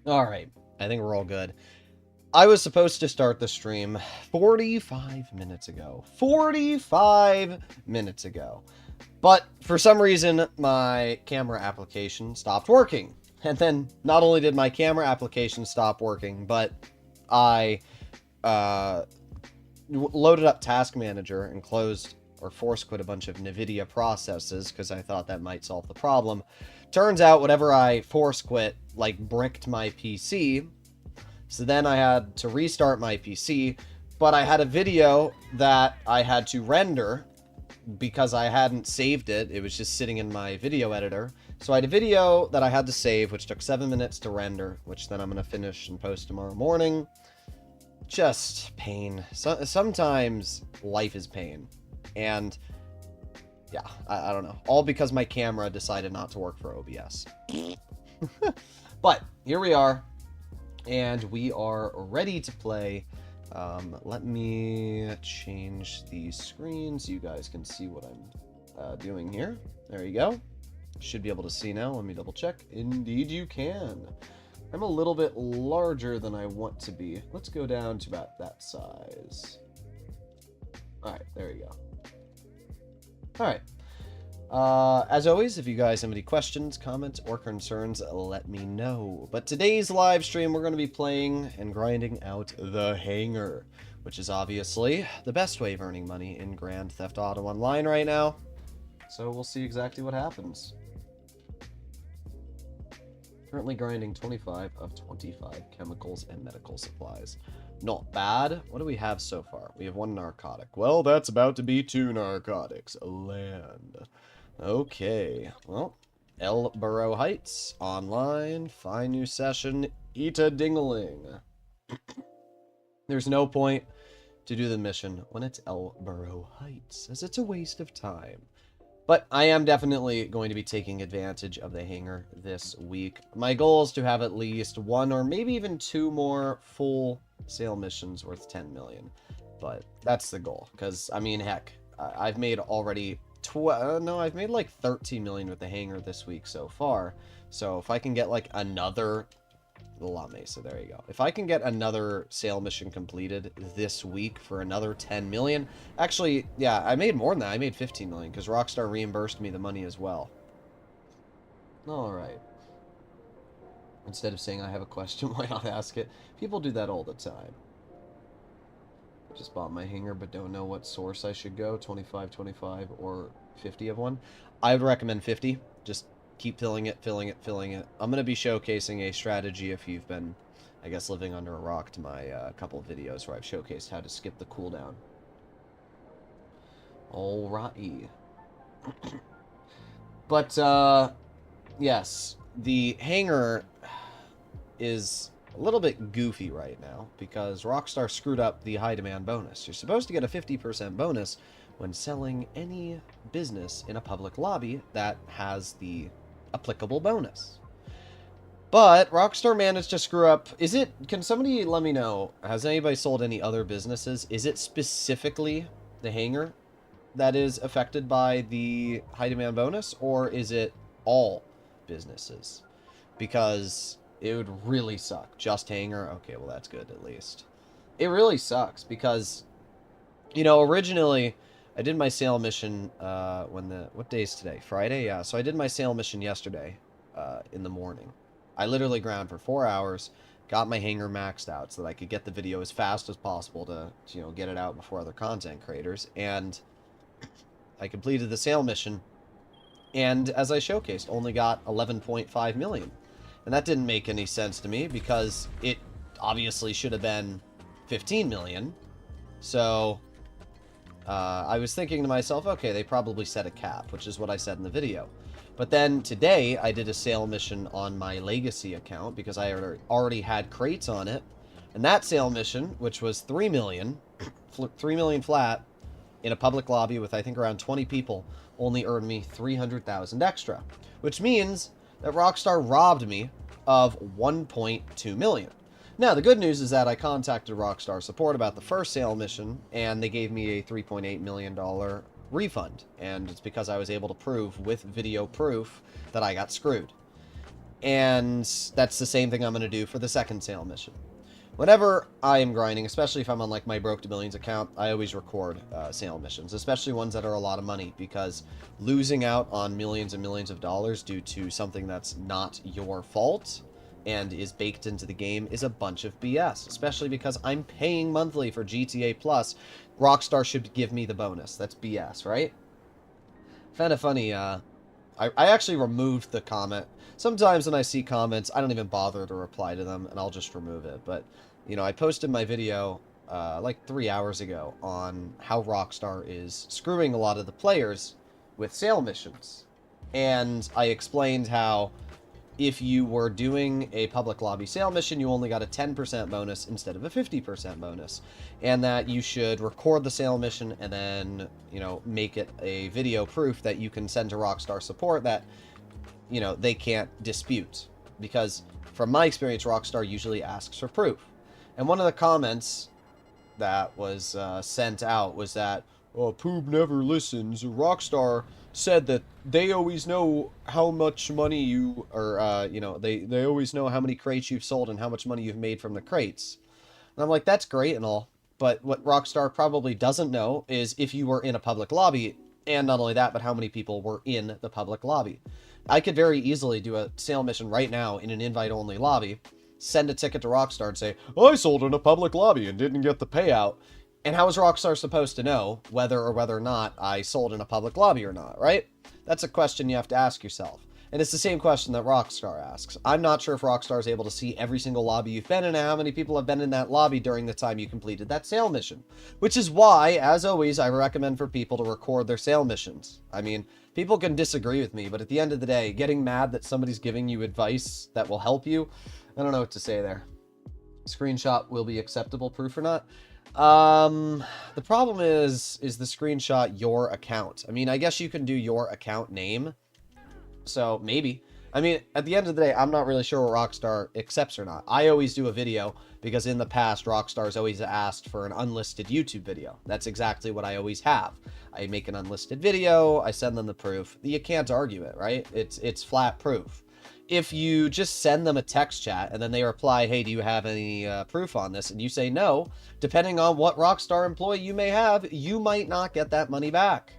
All right, I think we're all good. I was supposed to start the stream 45 minutes ago. 45 minutes ago. But for some reason, my camera application stopped working. And then not only did my camera application stop working, but I loaded up Task Manager and closed or force quit a bunch of NVIDIA processes because I thought that might solve the problem. Turns out whatever I force quit, like, bricked my PC. So then I had to restart my PC, but I had a video that I had to render because I hadn't saved it. It was just sitting in my video editor. So I had a video that I had to save, which took 7 minutes to render, which then I'm going to finish and post tomorrow morning. Just pain. Sometimes life is pain. And yeah, I don't know. All because my camera decided not to work for OBS. But here we are. And we are ready to play. Let me change the screen so you guys can see what I'm doing here. There you go. Should be able to see now. Let me double check. Indeed you can. I'm a little bit larger than I want to be. Let's go down to about that size. Alright, there you go. Alright. As always, if you guys have any questions, comments, or concerns, let me know. But today's live stream, we're going to be playing and grinding out the Hangar, which is obviously the best way of earning money in Grand Theft Auto Online right now. So we'll see exactly what happens. Currently grinding 25 of 25 chemicals and medical supplies. Not bad. What do we have so far? We have 1 narcotic. Well, that's about to be 2 narcotics. Land. Okay. Well, El Burrow Heights. Online. Find new session. Eat a dingling. There's no point to do the mission when it's El Burrow Heights, as it's a waste of time. But I am definitely going to be taking advantage of the Hangar this week. My goal is to have at least 1 or maybe even 2 more full sale missions worth 10 million. But that's the goal. Because, I mean, heck, I've made already... I've made like 13 million with the Hangar this week so far. So if I can get like another La Mesa, there you go. If I can get another sale mission completed this week for another 10 million, actually, yeah, I made more than that. I made 15 million because Rockstar reimbursed me the money as well. All right. Instead of saying I have a question, why not ask it? People do that all the time. Just bought my hanger, but don't know what source I should go. 25, 25, or 50 of one. I would recommend 50. Just keep filling it, filling it, filling it. I'm going to be showcasing a strategy if you've been, I guess, living under a rock to my couple of videos where I've showcased how to skip the cooldown. Alrighty. But, yes, the hanger is a little bit goofy right now because Rockstar screwed up the high demand bonus. You're supposed to get a 50% bonus when selling any business in a public lobby that has the applicable bonus. But Rockstar managed to screw up. Can somebody let me know, has anybody sold any other businesses? Is it specifically the hangar that is affected by the high demand bonus, or is it all businesses? Because it would really suck. Just hangar? Okay, well, that's good, at least. It really sucks, because, you know, originally, I did my sale mission, what day is today? Friday? Yeah, so I did my sale mission yesterday, in the morning. I literally ground for 4 hours, got my hangar maxed out so that I could get the video as fast as possible to you know, get it out before other content creators, and I completed the sale mission, and as I showcased, only got 11.5 million. And that didn't make any sense to me because it obviously should have been 15 million. So I was thinking to myself, okay, they probably set a cap, which is what I said in the video. But then today I did a sale mission on my legacy account because I already had crates on it. And that sale mission, which was 3 million, 3 million flat in a public lobby with I think around 20 people, only earned me 300,000 extra, which means that Rockstar robbed me of 1.2 million. Now, the good news is that I contacted Rockstar support about the first sale mission, and they gave me a $3.8 million refund. And it's because I was able to prove, with video proof, that I got screwed. And that's the same thing I'm going to do for the second sale mission. Whenever I am grinding, especially if I'm on like my Broke to Millions account, I always record sale missions, especially ones that are a lot of money, because losing out on millions and millions of dollars due to something that's not your fault and is baked into the game is a bunch of BS, especially because I'm paying monthly for GTA Plus. Rockstar should give me the bonus. That's BS, right? Found it funny, I actually removed the comment. Sometimes when I see comments, I don't even bother to reply to them, and I'll just remove it. But, you know, I posted my video like 3 hours ago on how Rockstar is screwing a lot of the players with sale missions. And I explained how if you were doing a public lobby sale mission, you only got a 10% bonus instead of a 50% bonus. And that you should record the sale mission and then, you know, make it a video proof that you can send to Rockstar support that, you know, they can't dispute. Because from my experience, Rockstar usually asks for proof. And one of the comments that was sent out was that, oh, Poob never listens. Rockstar said that they always know how much money you, or, you know, they always know how many crates you've sold and how much money you've made from the crates. And I'm like, that's great and all, but what Rockstar probably doesn't know is if you were in a public lobby, and not only that, but how many people were in the public lobby. I could very easily do a sale mission right now in an invite-only lobby, send a ticket to Rockstar and say, I sold in a public lobby and didn't get the payout. And how is Rockstar supposed to know whether or not I sold in a public lobby or not, right? That's a question you have to ask yourself. And it's the same question that Rockstar asks. I'm not sure if Rockstar is able to see every single lobby you've been in and how many people have been in that lobby during the time you completed that sale mission. Which is why, as always, I recommend for people to record their sale missions. I mean, people can disagree with me, but at the end of the day, getting mad that somebody's giving you advice that will help you, I don't know what to say there. Screenshot will be acceptable proof or not? The problem is the screenshot your account? I mean, I guess you can do your account name. So maybe. I mean, at the end of the day, I'm not really sure what Rockstar accepts or not. I always do a video because in the past, Rockstar's always asked for an unlisted YouTube video. That's exactly what I always have. I make an unlisted video, I send them the proof. You can't argue it, right? It's flat proof. if you just send them a text chat and then they reply, hey, do you have any proof on this? And you say no, depending on what Rockstar employee you may have, you might not get that money back.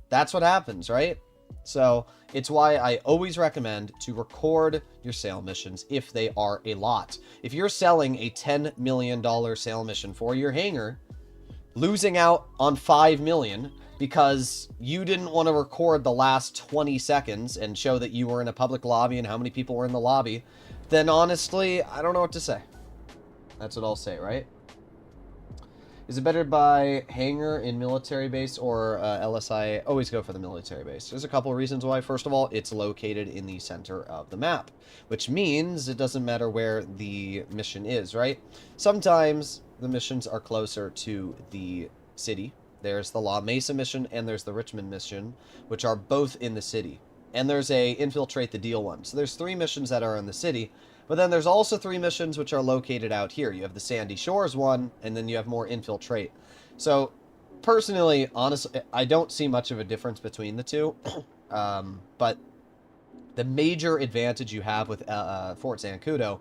That's what happens, right? So it's why I always recommend to record your sale missions if they are a lot. If you're selling a $10 million sale mission for your hangar, losing out on $5 million because you didn't want to record the last 20 seconds and show that you were in a public lobby and how many people were in the lobby, then honestly, I don't know what to say. That's what I'll say, right? Is it better by hangar in military base or LSI? Always go for the military base. There's a couple of reasons why. First of all, it's located in the center of the map, which means it doesn't matter where the mission is, right? Sometimes the missions are closer to the city. There's the La Mesa mission and there's the Richmond mission, which are both in the city. And there's a infiltrate the deal one. So there's 3 missions that are in the city. But then there's also 3 missions which are located out here. You have the Sandy Shores one, and then you have more infiltrate. So, personally, honestly, I don't see much of a difference between the two. But the major advantage you have with Fort Zancudo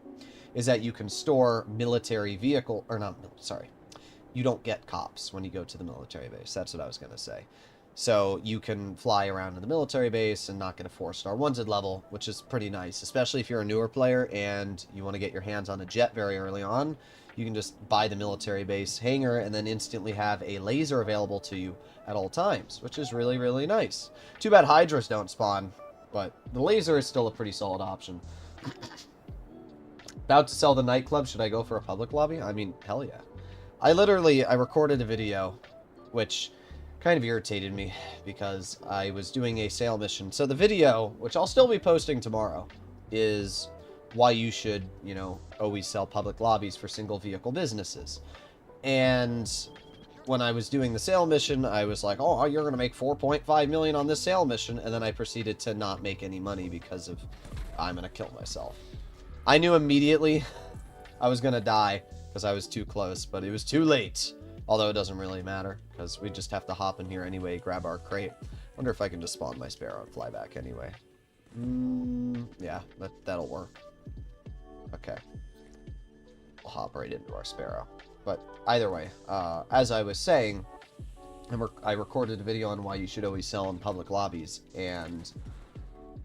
is that you can store military vehicle, or not, sorry. You don't get cops when you go to the military base. That's what I was going to say. So you can fly around in the military base and not get a 4-star wanted level, which is pretty nice, especially if you're a newer player and you want to get your hands on a jet very early on. You can just buy the military base hangar and then instantly have a laser available to you at all times, which is really, really nice. Too bad Hydras don't spawn, but the laser is still a pretty solid option. About to sell the nightclub. Should I go for a public lobby? I mean, hell yeah. I recorded a video, which kind of irritated me because I was doing a sale mission. So the video, which I'll still be posting tomorrow, is why you should, you know, always sell public lobbies for single vehicle businesses. And when I was doing the sale mission, I was like, oh, you're going to make 4.5 million on this sale mission. And then I proceeded to not make any money because of, I'm going to kill myself. I knew immediately I was going to die because I was too close, but it was too late. Although it doesn't really matter, because we just have to hop in here anyway, grab our crate. Wonder if I can just spawn my Sparrow and fly back anyway. Yeah, that'll work. Okay. We'll hop right into our Sparrow. But either way, as I was saying, I recorded a video on why you should always sell in public lobbies, and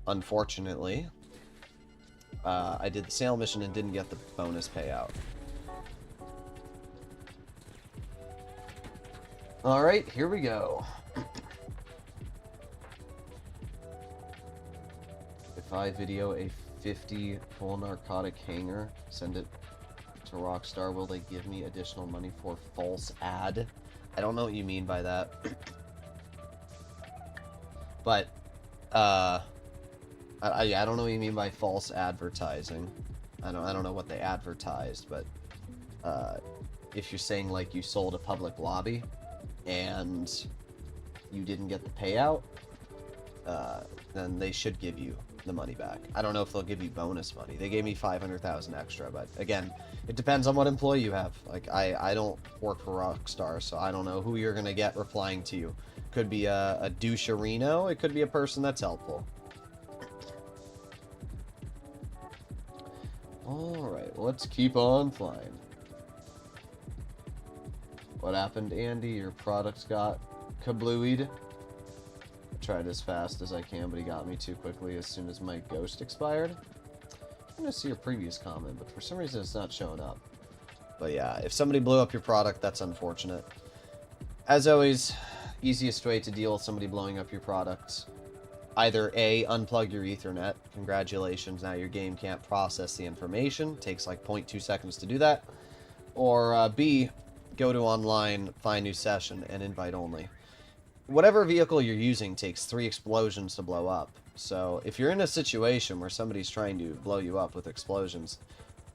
unfortunately, I did the sale mission and didn't get the bonus payout. Alright, here we go. If I video a 50 full narcotic hangar, send it to Rockstar, will they give me additional money for false ad? I don't know what you mean by that. But, I don't know what you mean by false advertising. I don't know what they advertised, but, if you're saying, like, you sold a public lobby, and you didn't get the payout, then they should give you the money back. I don't know if they'll give you bonus money. They gave me 500,000 extra, but again, it depends on what employee you have. Like, I don't work for Rockstar, so I don't know who you're gonna get replying to you. Could be a doucherino, it could be a person that's helpful. Alright, let's keep on flying. What happened, Andy? Your products got kablooied. I tried as fast as I can, but he got me too quickly as soon as my ghost expired. I'm gonna see your previous comment, but for some reason it's not showing up. But yeah, if somebody blew up your product, that's unfortunate. As always, easiest way to deal with somebody blowing up your product. Either A, unplug your Ethernet. Congratulations, now your game can't process the information. Takes like 0.2 seconds to do that. Or B, go to online, find new session, and invite only. Whatever vehicle you're using takes 3 explosions to blow up. So if you're in a situation where somebody's trying to blow you up with explosions,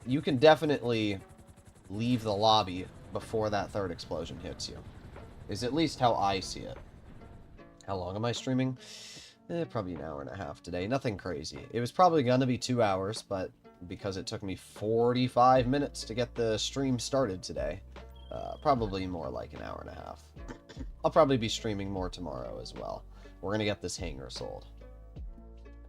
you can definitely leave the lobby before that 3rd explosion hits you. Is at least how I see it. How long am I streaming? Probably an hour and a half today. Nothing crazy. It was probably gonna be 2 hours, but because it took me 45 minutes to get the stream started today, probably more like an hour and a half. I'll probably be streaming more tomorrow as well. We're gonna get this hangar sold.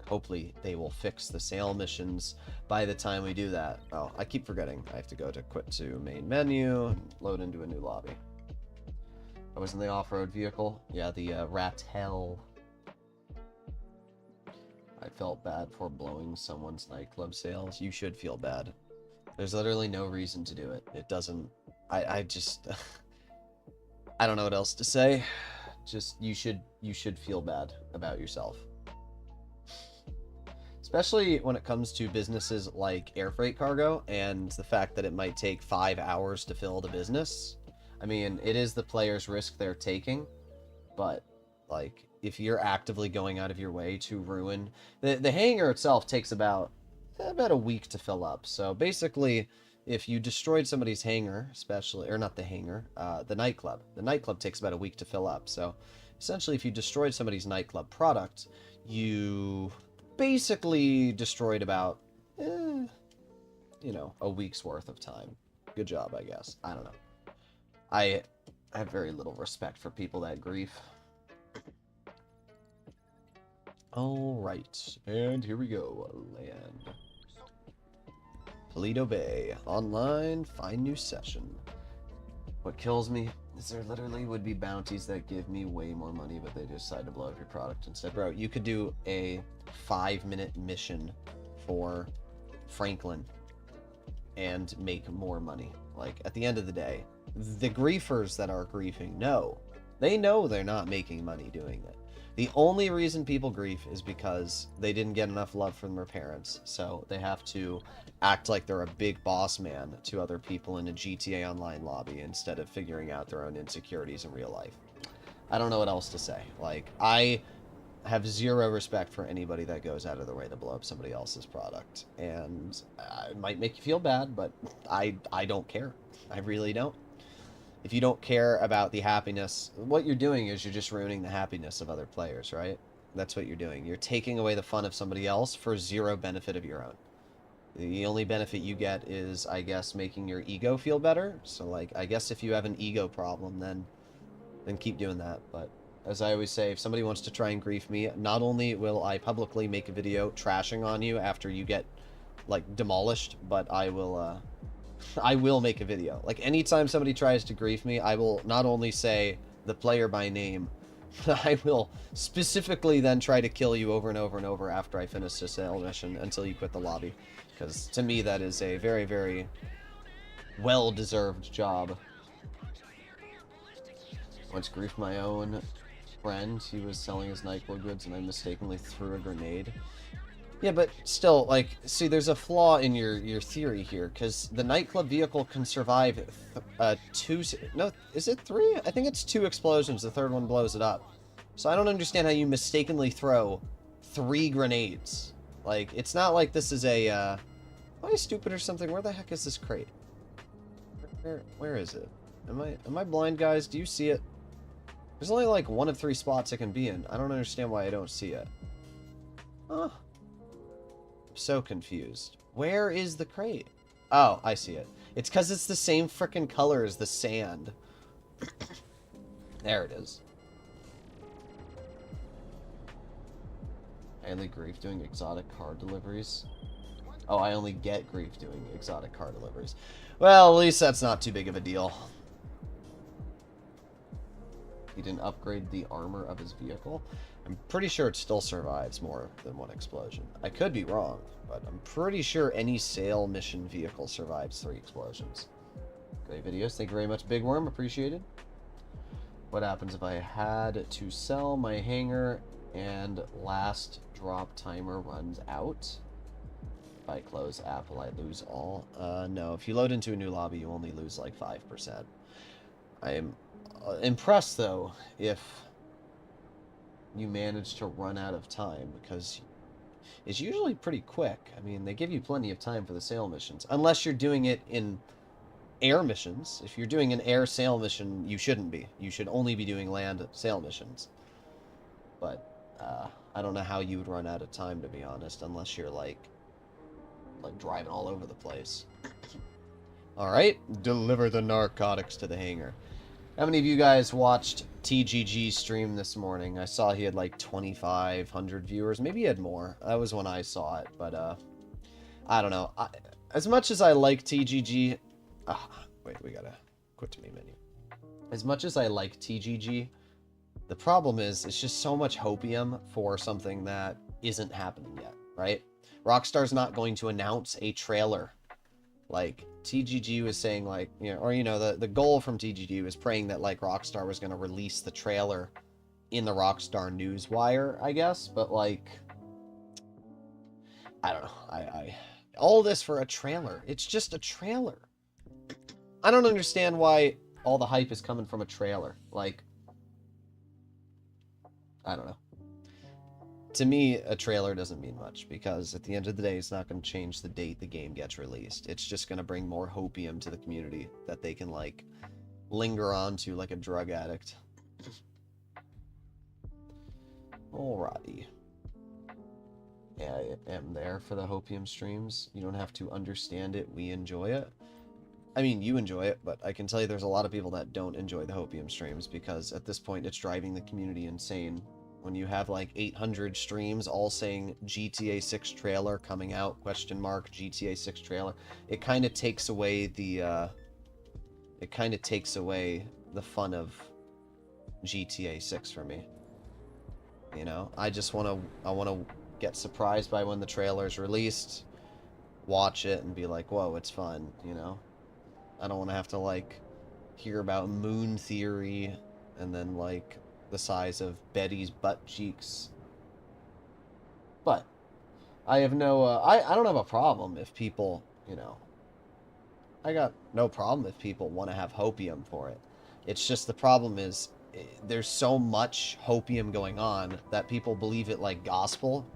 hopefully they will fix the sale missions by the time we do that. Oh, I keep forgetting. I have to go to quit to main menu and load into a new lobby. I was in the off-road vehicle. Yeah, the Ratel. I felt bad for blowing someone's nightclub sales. You should feel bad. There's literally no reason to do it. It doesn't... I just... I don't know what else to say. Just, you should feel bad about yourself. Especially when it comes to businesses like air freight cargo and the fact that it might take 5 hours to fill the business. I mean, it is the player's risk they're taking, but, like, if you're actively going out of your way to ruin... The hangar itself takes about a week to fill up. So basically, if you destroyed somebody's hangar, especially... Or not the hangar, the nightclub. The nightclub takes about a week to fill up. So essentially, if you destroyed somebody's nightclub product, you basically destroyed about, you know, a week's worth of time. Good job, I guess. I don't know. I have very little respect for people that grief. Alright, and here we go. Land. Toledo Bay. Online. Find new session. What kills me is there literally would be bounties that give me way more money, but they decide to blow up your product instead. Bro, you could do a 5-minute mission for Franklin and make more money. Like, at the end of the day, the griefers that are griefing know. They know they're not making money doing it. The only reason people grief is because they didn't get enough love from their parents, so they have to act like they're a big boss man to other people in a GTA Online lobby instead of figuring out their own insecurities in real life. I don't know what else to say. Like, I have zero respect for anybody that goes out of their way to blow up somebody else's product. And it might make you feel bad, but I don't care. I really don't. If you don't care about the happiness, what you're doing is you're just ruining the happiness of other players, right? That's what you're doing. You're taking away the fun of somebody else for zero benefit of your own. The only benefit you get is, I guess, making your ego feel better. So, like, I guess if you have an ego problem, then keep doing that. But as I always say, if somebody wants to try and grief me, not only will I publicly make a video trashing on you after you get, like, demolished, but I will make a video. Like, anytime somebody tries to grief me, I will not only say the player by name, but I will specifically then try to kill you over and over and over after I finish the sale mission until you quit the lobby. Because to me, that is a very, very well-deserved job. Once griefed my own friend. He was selling his nightclub goods and I mistakenly threw a grenade. Yeah, but still, like, see, there's a flaw in your theory here, because the nightclub vehicle can survive no, is it 3? I think it's 2 explosions, the third one blows it up. So I don't understand how you mistakenly throw 3 grenades. Like, it's not like this is a, am I stupid or something? Where the heck is this crate? Where is it? Am I blind, guys? Do you see it? There's only, like, 1 of 3 spots it can be in. I don't understand why I don't see it. Huh. So confused. Where is the crate? Oh, I see it. It's because it's the same frickin' color as the sand. There it is. I only grief doing exotic car deliveries. Oh, I only get grief doing exotic car deliveries. Well, at least that's not too big of a deal. He didn't upgrade the armor of his vehicle. I'm pretty sure it still survives more than 1 explosion. I could be wrong, but I'm pretty sure any sale mission vehicle survives 3 explosions. Great videos. Thank you very much, Big Worm. Appreciated. What happens if I had to sell my hangar and last drop timer runs out? If I close app, will I lose all? No. If you load into a new lobby, you only lose like 5%. I am impressed, though, if you manage to run out of time, because it's usually pretty quick. I mean, they give you plenty of time for the sale missions, unless you're doing it in air missions. If you're doing an air sale mission, you shouldn't be. You should only be doing land sale missions. But I don't know how you would run out of time, to be honest, unless you're like driving all over the place. All right, deliver the narcotics to the hangar. How many of you guys watched TGG stream this morning. I saw he had like 2,500 viewers. Maybe he had more. That was when I saw it, but I don't know. As much as I like TGG... wait, we gotta quit to main menu. As much as I like TGG, the problem is it's just so much hopium for something that isn't happening yet, right? Rockstar's not going to announce a trailer. Like, TGG was saying, like, you know, or, you know, the goal from TGG was praying that, like, Rockstar was going to release the trailer in the Rockstar Newswire, I guess, but, like, I don't know, all this for a trailer. It's just a trailer. I don't understand why all the hype is coming from a trailer. Like, I don't know. To me, a trailer doesn't mean much, because at the end of the day, it's not going to change the date the game gets released. It's just going to bring more hopium to the community that they can, like, linger on to like a drug addict. Alrighty. Yeah, I am there for the hopium streams. You don't have to understand it. We enjoy it. I mean, you enjoy it, but I can tell you there's a lot of people that don't enjoy the hopium streams, because at this point, it's driving the community insane. When you have like 800 streams all saying GTA 6 trailer coming out, question mark, GTA 6 trailer, it kind of takes away the fun of GTA 6 for me. You know, I want to get surprised by when the trailer is released, watch it and be like, whoa, it's fun, you know? I don't want to have to like hear about moon theory and then like the size of Betty's butt cheeks. But I have no, I don't have a problem if people, you know, I got no problem if people want to have hopium for it. It's just the problem is there's so much hopium going on that people believe it like gospel.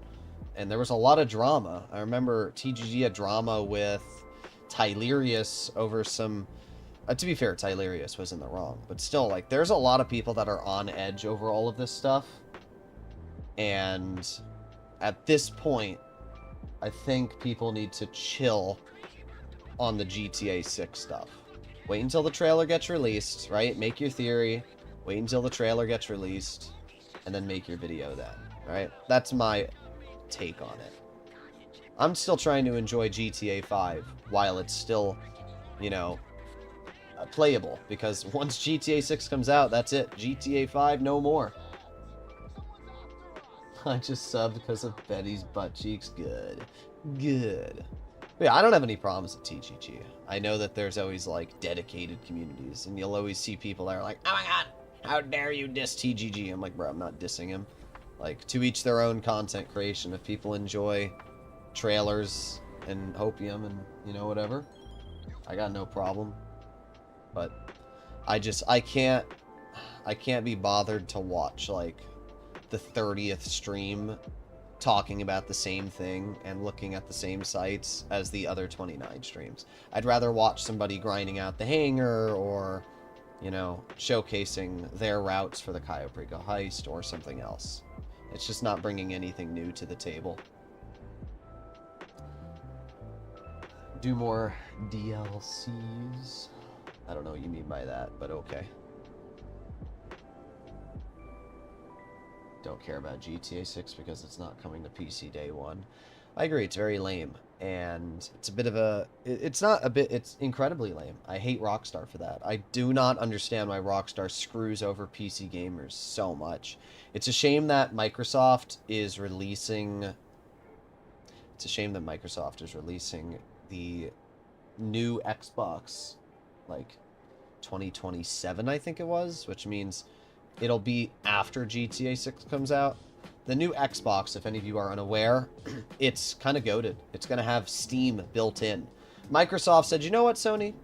And there was a lot of drama. I remember TGG had drama with Tylerius over some... to be fair, Tylerius was in the wrong. But still, like, there's a lot of people that are on edge over all of this stuff. And at this point, I think people need to chill on the GTA 6 stuff. Wait until the trailer gets released, right? Make your theory. Wait until the trailer gets released. And then make your video then, right? That's my take on it. I'm still trying to enjoy GTA 5 while it's still, you know, playable, because once GTA 6 comes out, that's it. GTA 5, no more. I just subbed because of Betty's butt cheeks. Good. Good. But yeah, I don't have any problems with TGG. I know that there's always, like, dedicated communities, and you'll always see people that are like, oh my god, how dare you diss TGG? I'm like, bro, I'm not dissing him. Like, to each their own content creation. If people enjoy trailers and hopium and, you know, whatever, I got no problem. But I can't be bothered to watch, like, the 30th stream talking about the same thing and looking at the same sites as the other 29 streams. I'd rather watch somebody grinding out the hangar or, you know, showcasing their routes for the Cayo Perico heist or something else. It's just not bringing anything new to the table. Do more DLCs. I don't know what you mean by that, but okay. Don't care about GTA 6 because it's not coming to PC day one. I agree, it's very lame. And it's a bit of a... It's not a bit... It's incredibly lame. I hate Rockstar for that. I do not understand why Rockstar screws over PC gamers so much. It's a shame that Microsoft is releasing... It's a shame that Microsoft is releasing the new Xbox, like, 2027, I think it was, which means it'll be after GTA 6 comes out. The new Xbox, if any of you are unaware, it's kind of goated. It's going to have Steam built in. Microsoft said, you know what, Sony?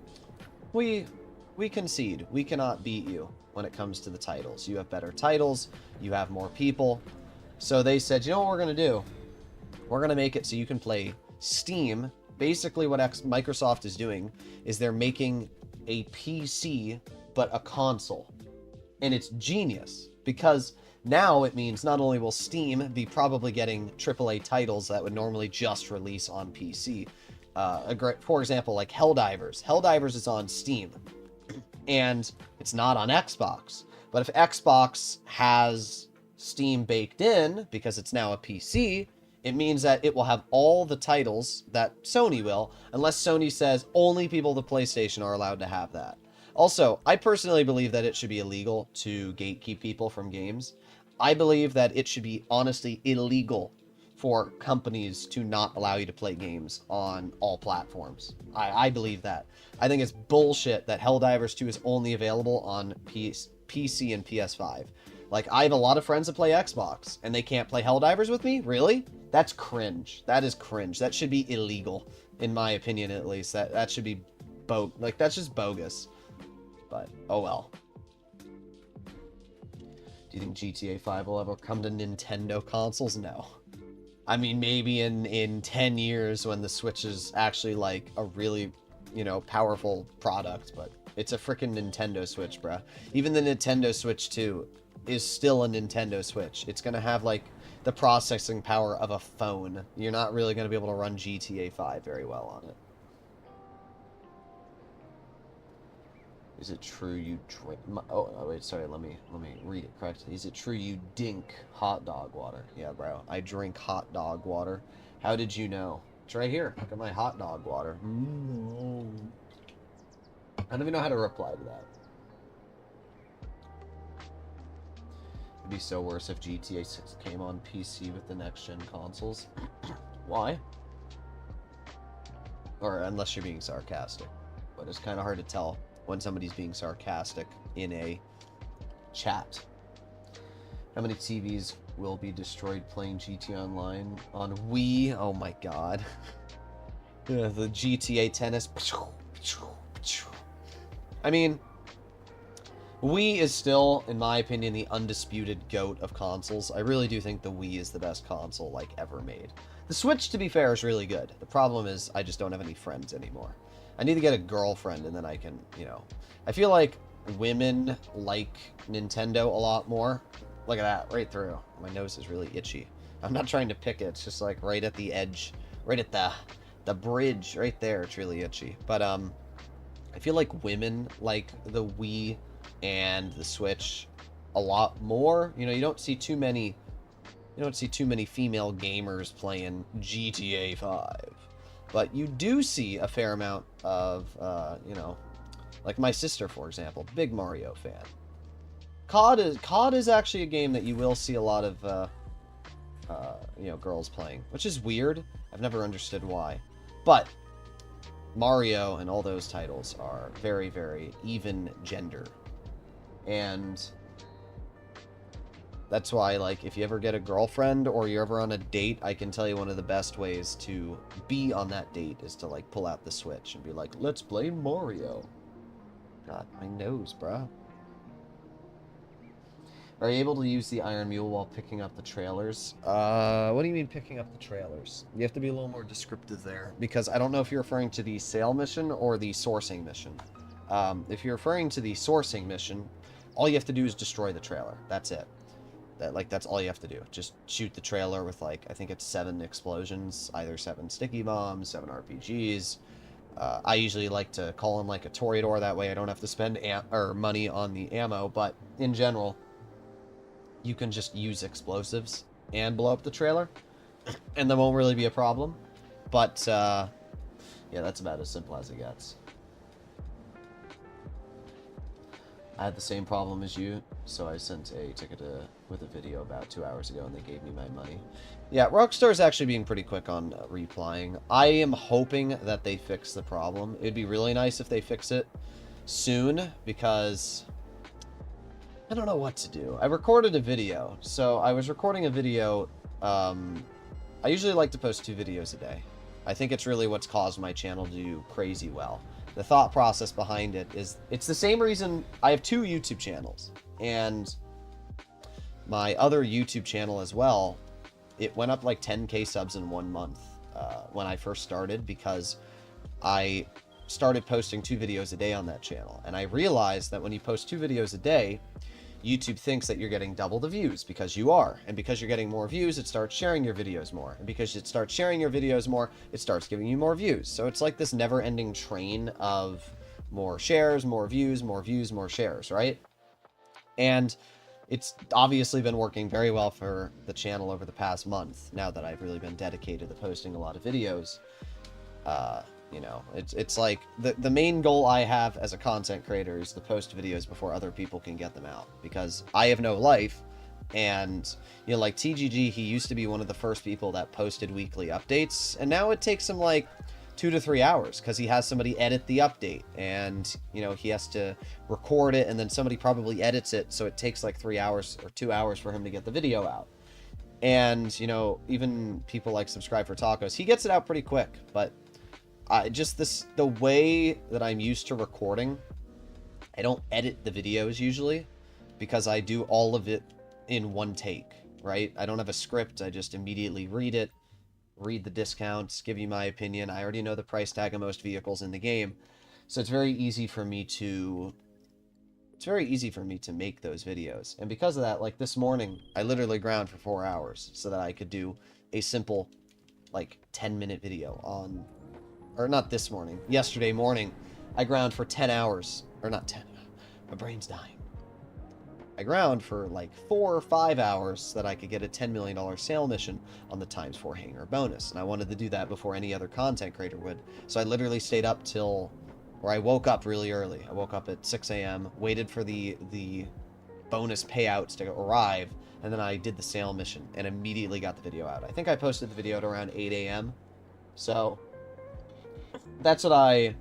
We concede. We cannot beat you when it comes to the titles. You have better titles. You have more people. So they said, you know what we're going to do? We're going to make it so you can play Steam. Basically what Microsoft is doing is they're making a PC, but a console. And it's genius, because now it means not only will Steam be probably getting AAA titles that would normally just release on PC. For example, like Helldivers. Helldivers is on Steam, and it's not on Xbox. But if Xbox has Steam baked in, because it's now a PC, it means that it will have all the titles that Sony will, unless Sony says only people with a PlayStation are allowed to have that. Also, I personally believe that it should be illegal to gatekeep people from games. I believe that it should be honestly illegal for companies to not allow you to play games on all platforms. I believe that. I think it's bullshit that Helldivers 2 is only available on PC and PS5. Like, I have a lot of friends that play Xbox, and they can't play Helldivers with me? Really? That's cringe. That is cringe. That should be illegal, in my opinion, at least. That should be that's just bogus. But, oh well. Do you think GTA 5 will ever come to Nintendo consoles? No. I mean, maybe in 10 years when the Switch is actually, like, a really, powerful product, but it's a freaking Nintendo Switch, bruh. Even the Nintendo Switch 2 is still a Nintendo Switch. It's gonna have, like, the processing power of a phone. You're not really gonna be able to run GTA 5 very well on it. Is it true you drink... Oh, wait, sorry, let me read it correctly. Is it true you dink hot dog water? Yeah, bro, I drink hot dog water. How did you know? It's right here. Look at my hot dog water. I don't even know how to reply to that. It'd be so worse if GTA 6 came on PC with the next-gen consoles. Why? Or unless you're being sarcastic. But it's kind of hard to tell when somebody's being sarcastic in a chat. How many TVs will be destroyed playing GTA Online on Wii? Oh my god. Yeah, the GTA tennis. I mean, Wii is still, in my opinion, the undisputed GOAT of consoles. I really do think the Wii is the best console, like, ever made. The Switch, to be fair, is really good. The problem is I just don't have any friends anymore. I need to get a girlfriend, and then I can, I feel like women like Nintendo a lot more. Look at that, right through. My nose is really itchy. I'm not trying to pick it. It's just, like, right at the edge. Right at the bridge. Right there. It's really itchy. But, I feel like women like the Wii and the Switch a lot more. You don't see too many female gamers playing GTA 5. But you do see a fair amount of, like my sister, for example, big Mario fan. COD is actually a game that you will see a lot of, girls playing, which is weird. I've never understood why. But Mario and all those titles are very, very even gender. And that's why, like, if you ever get a girlfriend or you're ever on a date, I can tell you one of the best ways to be on that date is to, like, pull out the Switch and be like, let's play Mario. God, my nose, bruh. Are you able to use the Iron Mule while picking up the trailers? What do you mean picking up the trailers? You have to be a little more descriptive there, because I don't know if you're referring to the sale mission or the sourcing mission. If you're referring to the sourcing mission, all you have to do is destroy the trailer. That's it. That's all you have to do. Just shoot the trailer with, like, I think it's 7 explosions, either 7 sticky bombs, 7 RPGs. I usually like to call in, like, a Toreador, that way I don't have to spend money on the ammo, but in general, you can just use explosives and blow up the trailer, and there won't really be a problem. But, yeah, that's about as simple as it gets. I had the same problem as you, so I sent a ticket with a video about 2 hours ago, and they gave me my money. Yeah, Rockstar is actually being pretty quick on replying. I am hoping that they fix the problem. It'd be really nice if they fix it soon, because I don't know what to do. I recorded a video, so I was recording a video. I usually like to post 2 videos a day. I think it's really what's caused my channel to do crazy well. The thought process behind it is, it's the same reason I have 2 YouTube channels, and my other YouTube channel as well, it went up like 10k subs in 1 month when I first started, because I started posting 2 videos a day on that channel, and I realized that when you post 2 videos a day, YouTube thinks that you're getting double the views, because you are. And because you're getting more views, it starts sharing your videos more. And because it starts sharing your videos more, it starts giving you more views. So it's like this never-ending train of more shares, more views, more views, more shares, right? And it's obviously been working very well for the channel over the past month, now that I've really been dedicated to posting a lot of videos. You know, it's like the main goal I have as a content creator is to post videos before other people can get them out, because I have no life. And, you know, like TGG, he used to be one of the first people that posted weekly updates, and now it takes him like 2 to 3 hours because he has somebody edit the update, and, you know, he has to record it, and then somebody probably edits it, so it takes like 3 hours or 2 hours for him to get the video out. And, you know, even people like Subscribe for Tacos, he gets it out pretty quick, but the way that I'm used to recording, I don't edit the videos usually, because I do all of it in one take, right? I don't have a script. I just immediately read it, read the discounts, give you my opinion. I already know the price tag of most vehicles in the game, so it's very easy for me to make those videos. And because of that, like this morning, I literally ground for 4 hours so that I could do a simple, like, 10-minute video on, or not this morning, yesterday morning, I ground for 10 hours, or not 10, my brain's dying. I ground for like 4 or 5 hours so that I could get a $10 million sale mission on the ×4 hangar bonus. And I wanted to do that before any other content creator would. So I literally stayed up till, or I woke up really early. I woke up at 6 a.m., waited for the bonus payouts to arrive, and then I did the sale mission and immediately got the video out. I think I posted the video at around 8 a.m. So that's what I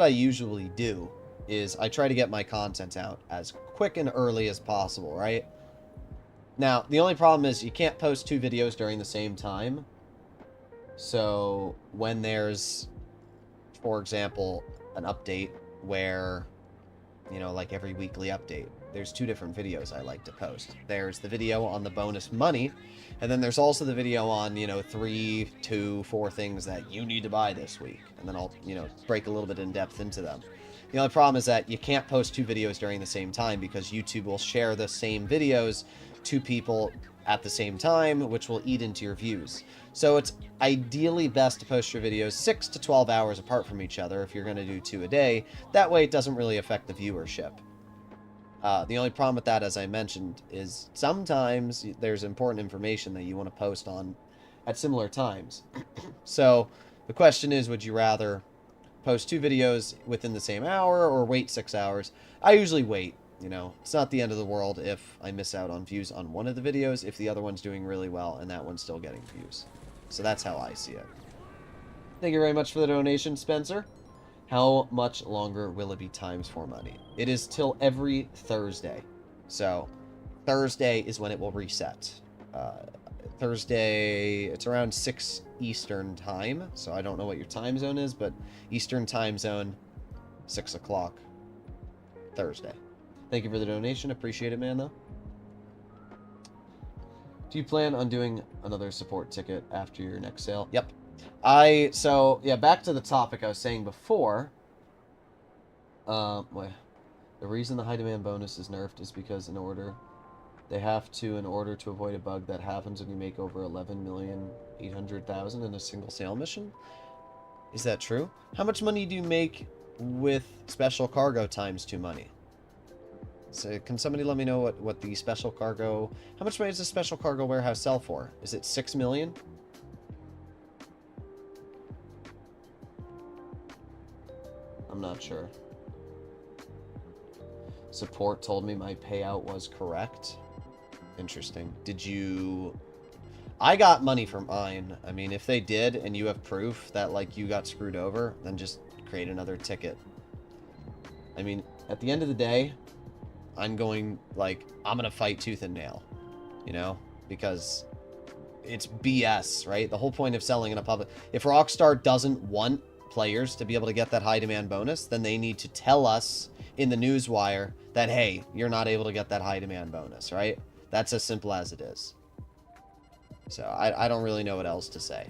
usually do, is I try to get my content out as quick and early as possible, right? Now, the only problem is you can't post 2 videos during the same time. So when there's, for example, an update where, you know, like every weekly update, there's 2 different videos I like to post. There's the video on the bonus money, and then there's also the video on, you know, 3, 2, 4 things that you need to buy this week. And then I'll, you know, break a little bit in depth into them. The only problem is that you can't post 2 videos during the same time, because YouTube will share the same videos to people at the same time, which will eat into your views. So it's ideally best to post your videos 6 to 12 hours apart from each other if you're going to do 2 a day. That way it doesn't really affect the viewership. The only problem with that, as I mentioned, is sometimes there's important information that you want to post on at similar times. So the question is, would you rather post 2 videos within the same hour or wait 6 hours? I usually wait. You know, it's not the end of the world if I miss out on views on one of the videos if the other one's doing really well and that one's still getting views. So that's how I see it. Thank you very much for the donation, Spencer. How much longer will it be ×4 money? It is till every Thursday. So Thursday is when it will reset. Thursday, it's around 6 Eastern time, so I don't know what your time zone is, but Eastern time zone, 6 o'clock, Thursday. Thank you for the donation. Appreciate it, man, though. Do you plan on doing another support ticket after your next sale? Yep. So, yeah, back to the topic I was saying before. The reason the high demand bonus is nerfed is because in order to avoid a bug that happens when you make over 11,800,000 in a single sale mission. Is that true? How much money do you make with special cargo ×2 money? So can somebody let me know what the special cargo... How much money does the special cargo warehouse sell for? Is it 6 million? I'm not sure. Support told me my payout was correct. Interesting. Did you... I got money from mine. I mean, if they did, and you have proof that, like, you got screwed over, then just create another ticket. I mean, at the end of the day, I'm gonna fight tooth and nail. You know? Because it's BS, right? The whole point of selling in a public... If Rockstar doesn't want players to be able to get that high demand bonus, then they need to tell us in the newswire that, hey, you're not able to get that high demand bonus, right? That's as simple as it is. So I don't really know what else to say.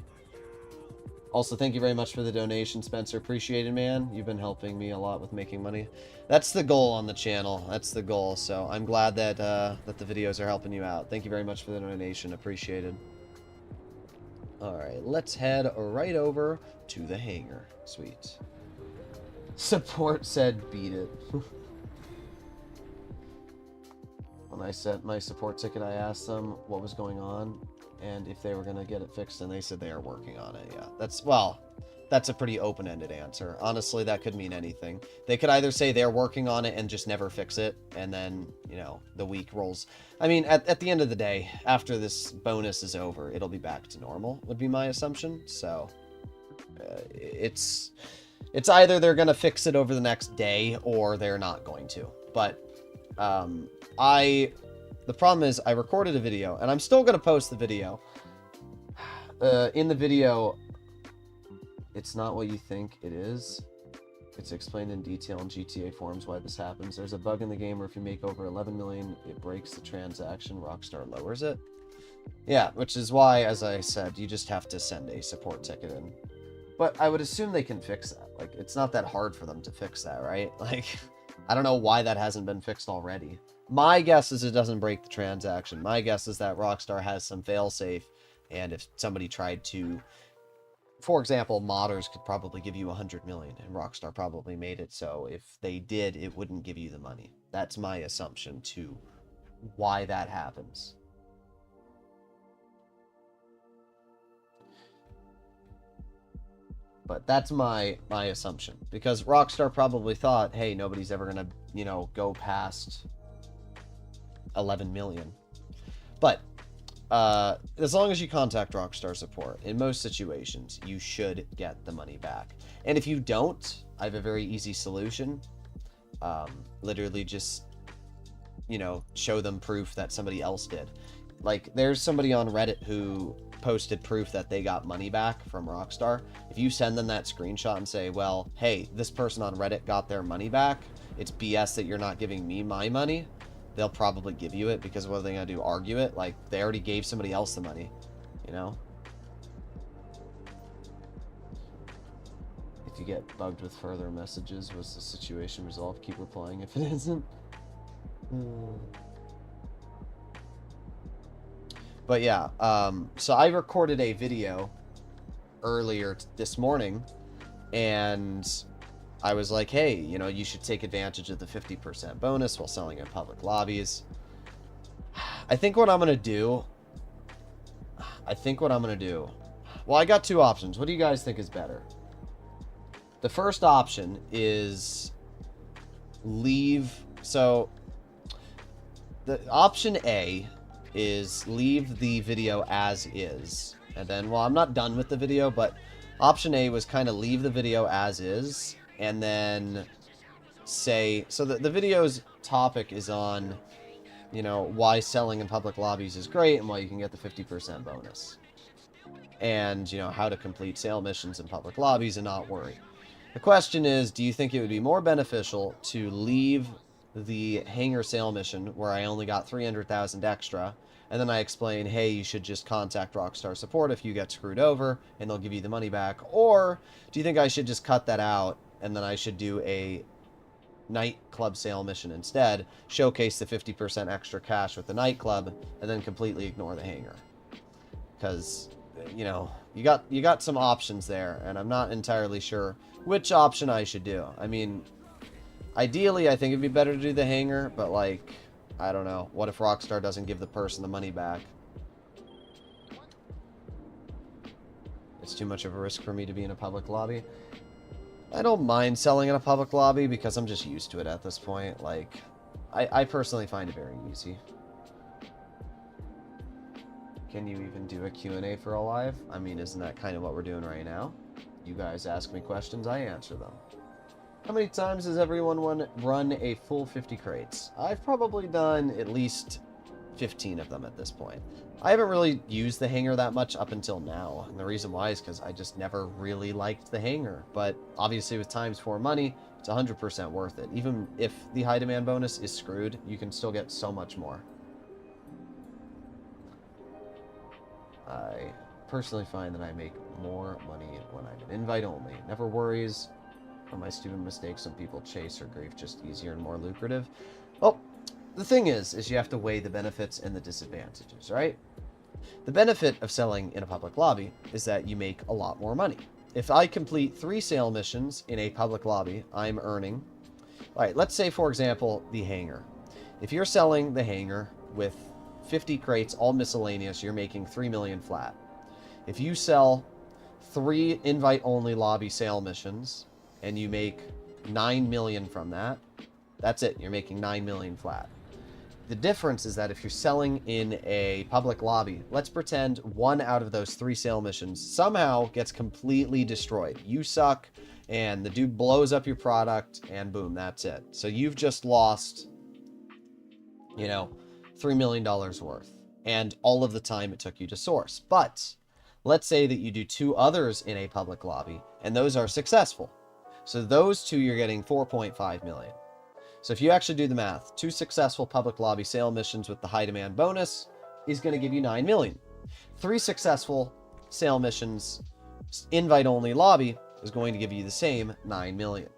Also, thank you very much for the donation, Spencer. Appreciate it, man. You've been helping me a lot with making money. That's the goal on the channel. That's the goal. So I'm glad that that the videos are helping you out. Thank you very much for the donation. Appreciated. All right, let's head right over to the hangar. Sweet. Support said beat it. When I sent my support ticket, I asked them what was going on and if they were going to get it fixed, and they said they are working on it. Yeah, that's a pretty open-ended answer. Honestly, that could mean anything. They could either say they're working on it and just never fix it, and then, you know, the week rolls. I mean, at the end of the day, after this bonus is over, it'll be back to normal, would be my assumption. So, it's either they're going to fix it over the next day, or they're not going to. But, the problem is I recorded a video, and I'm still going to post the video. In the video, it's not what you think it is. It's explained in detail in GTA forums why this happens. There's a bug in the game where if you make over 11 million, it breaks the transaction. Rockstar lowers it. Yeah, which is why, as I said, you just have to send a support ticket in. But I would assume they can fix that. Like, it's not that hard for them to fix that, right? Like, I don't know why that hasn't been fixed already. My guess is it doesn't break the transaction. My guess is that Rockstar has some failsafe, and if somebody tried to... For example, modders could probably give you 100 million, and Rockstar probably made it so if they did, it wouldn't give you the money. That's my assumption to why that happens. But that's my assumption, because Rockstar probably thought, hey, nobody's ever gonna, you know, go past 11 million. But as long as you contact Rockstar support, in most situations, you should get the money back. And if you don't, I have a very easy solution. Literally just, you know, show them proof that somebody else did. Like, there's somebody on Reddit who posted proof that they got money back from Rockstar. If you send them that screenshot and say, well, hey, this person on Reddit got their money back, it's BS that you're not giving me my money, they'll probably give you it, because what are they going to do, argue it? Like, they already gave somebody else the money, you know? If you get bugged with further messages, was the situation resolved? Keep replying if it isn't. But yeah, so I recorded a video earlier this morning, and I was like, hey, you know, you should take advantage of the 50% bonus while selling in public lobbies. I think what I'm going to do... Well, I got two options. What do you guys think is better? The first option is leave... So, the option A is leave the video as is. And then, well, I'm not done with the video, but option A was kind of leave the video as is, and then say... So the video's topic is on, you know, why selling in public lobbies is great and why you can get the 50% bonus. And, you know, how to complete sale missions in public lobbies and not worry. The question is, do you think it would be more beneficial to leave the hangar sale mission where I only got 300,000 extra, and then I explain, hey, you should just contact Rockstar support if you get screwed over, and they'll give you the money back? Or do you think I should just cut that out, and then I should do a nightclub sale mission instead, showcase the 50% extra cash with the nightclub, and then completely ignore the hangar? Because, you know, you got some options there, and I'm not entirely sure which option I should do. I mean, ideally, I think it'd be better to do the hangar, but, like, I don't know. What if Rockstar doesn't give the person the money back? It's too much of a risk for me to be in a public lobby. I don't mind selling in a public lobby because I'm just used to it at this point. Like, I personally find it very easy. Can you even do a Q&A for a live? I mean, isn't that kind of what we're doing right now? You guys ask me questions, I answer them. How many times has everyone run a full 50 crates? I've probably done at least 15 of them at this point. I haven't really used the hangar that much up until now, and the reason why is because I just never really liked the hangar. But obviously with times 4 money, it's 100% worth it. Even if the high demand bonus is screwed, you can still get so much more. I personally find that I make more money when I'm an invite only. Never worries. For my stupid mistakes, some people chase or grief just easier and more lucrative. Well, the thing is you have to weigh the benefits and the disadvantages, right? The benefit of selling in a public lobby is that you make a lot more money. If I complete 3 sale missions in a public lobby, I'm earning... Alright, let's say, for example, the hangar. If you're selling the hangar with 50 crates, all miscellaneous, you're making 3 million flat. If you sell 3 invite-only lobby sale missions and you make 9 million from that, that's it. You're making 9 million flat. The difference is that if you're selling in a public lobby, let's pretend 1 out of those 3 sale missions somehow gets completely destroyed. You suck, and the dude blows up your product, and boom, that's it. So you've just lost, you know, $3 million worth, and all of the time it took you to source. But let's say that you do 2 others in a public lobby, and those are successful. So those 2 you're getting 4.5 million. So if you actually do the math, 2 successful public lobby sale missions with the high demand bonus is going to give you 9 million. 3 successful sale missions, invite only lobby, is going to give you the same 9 million.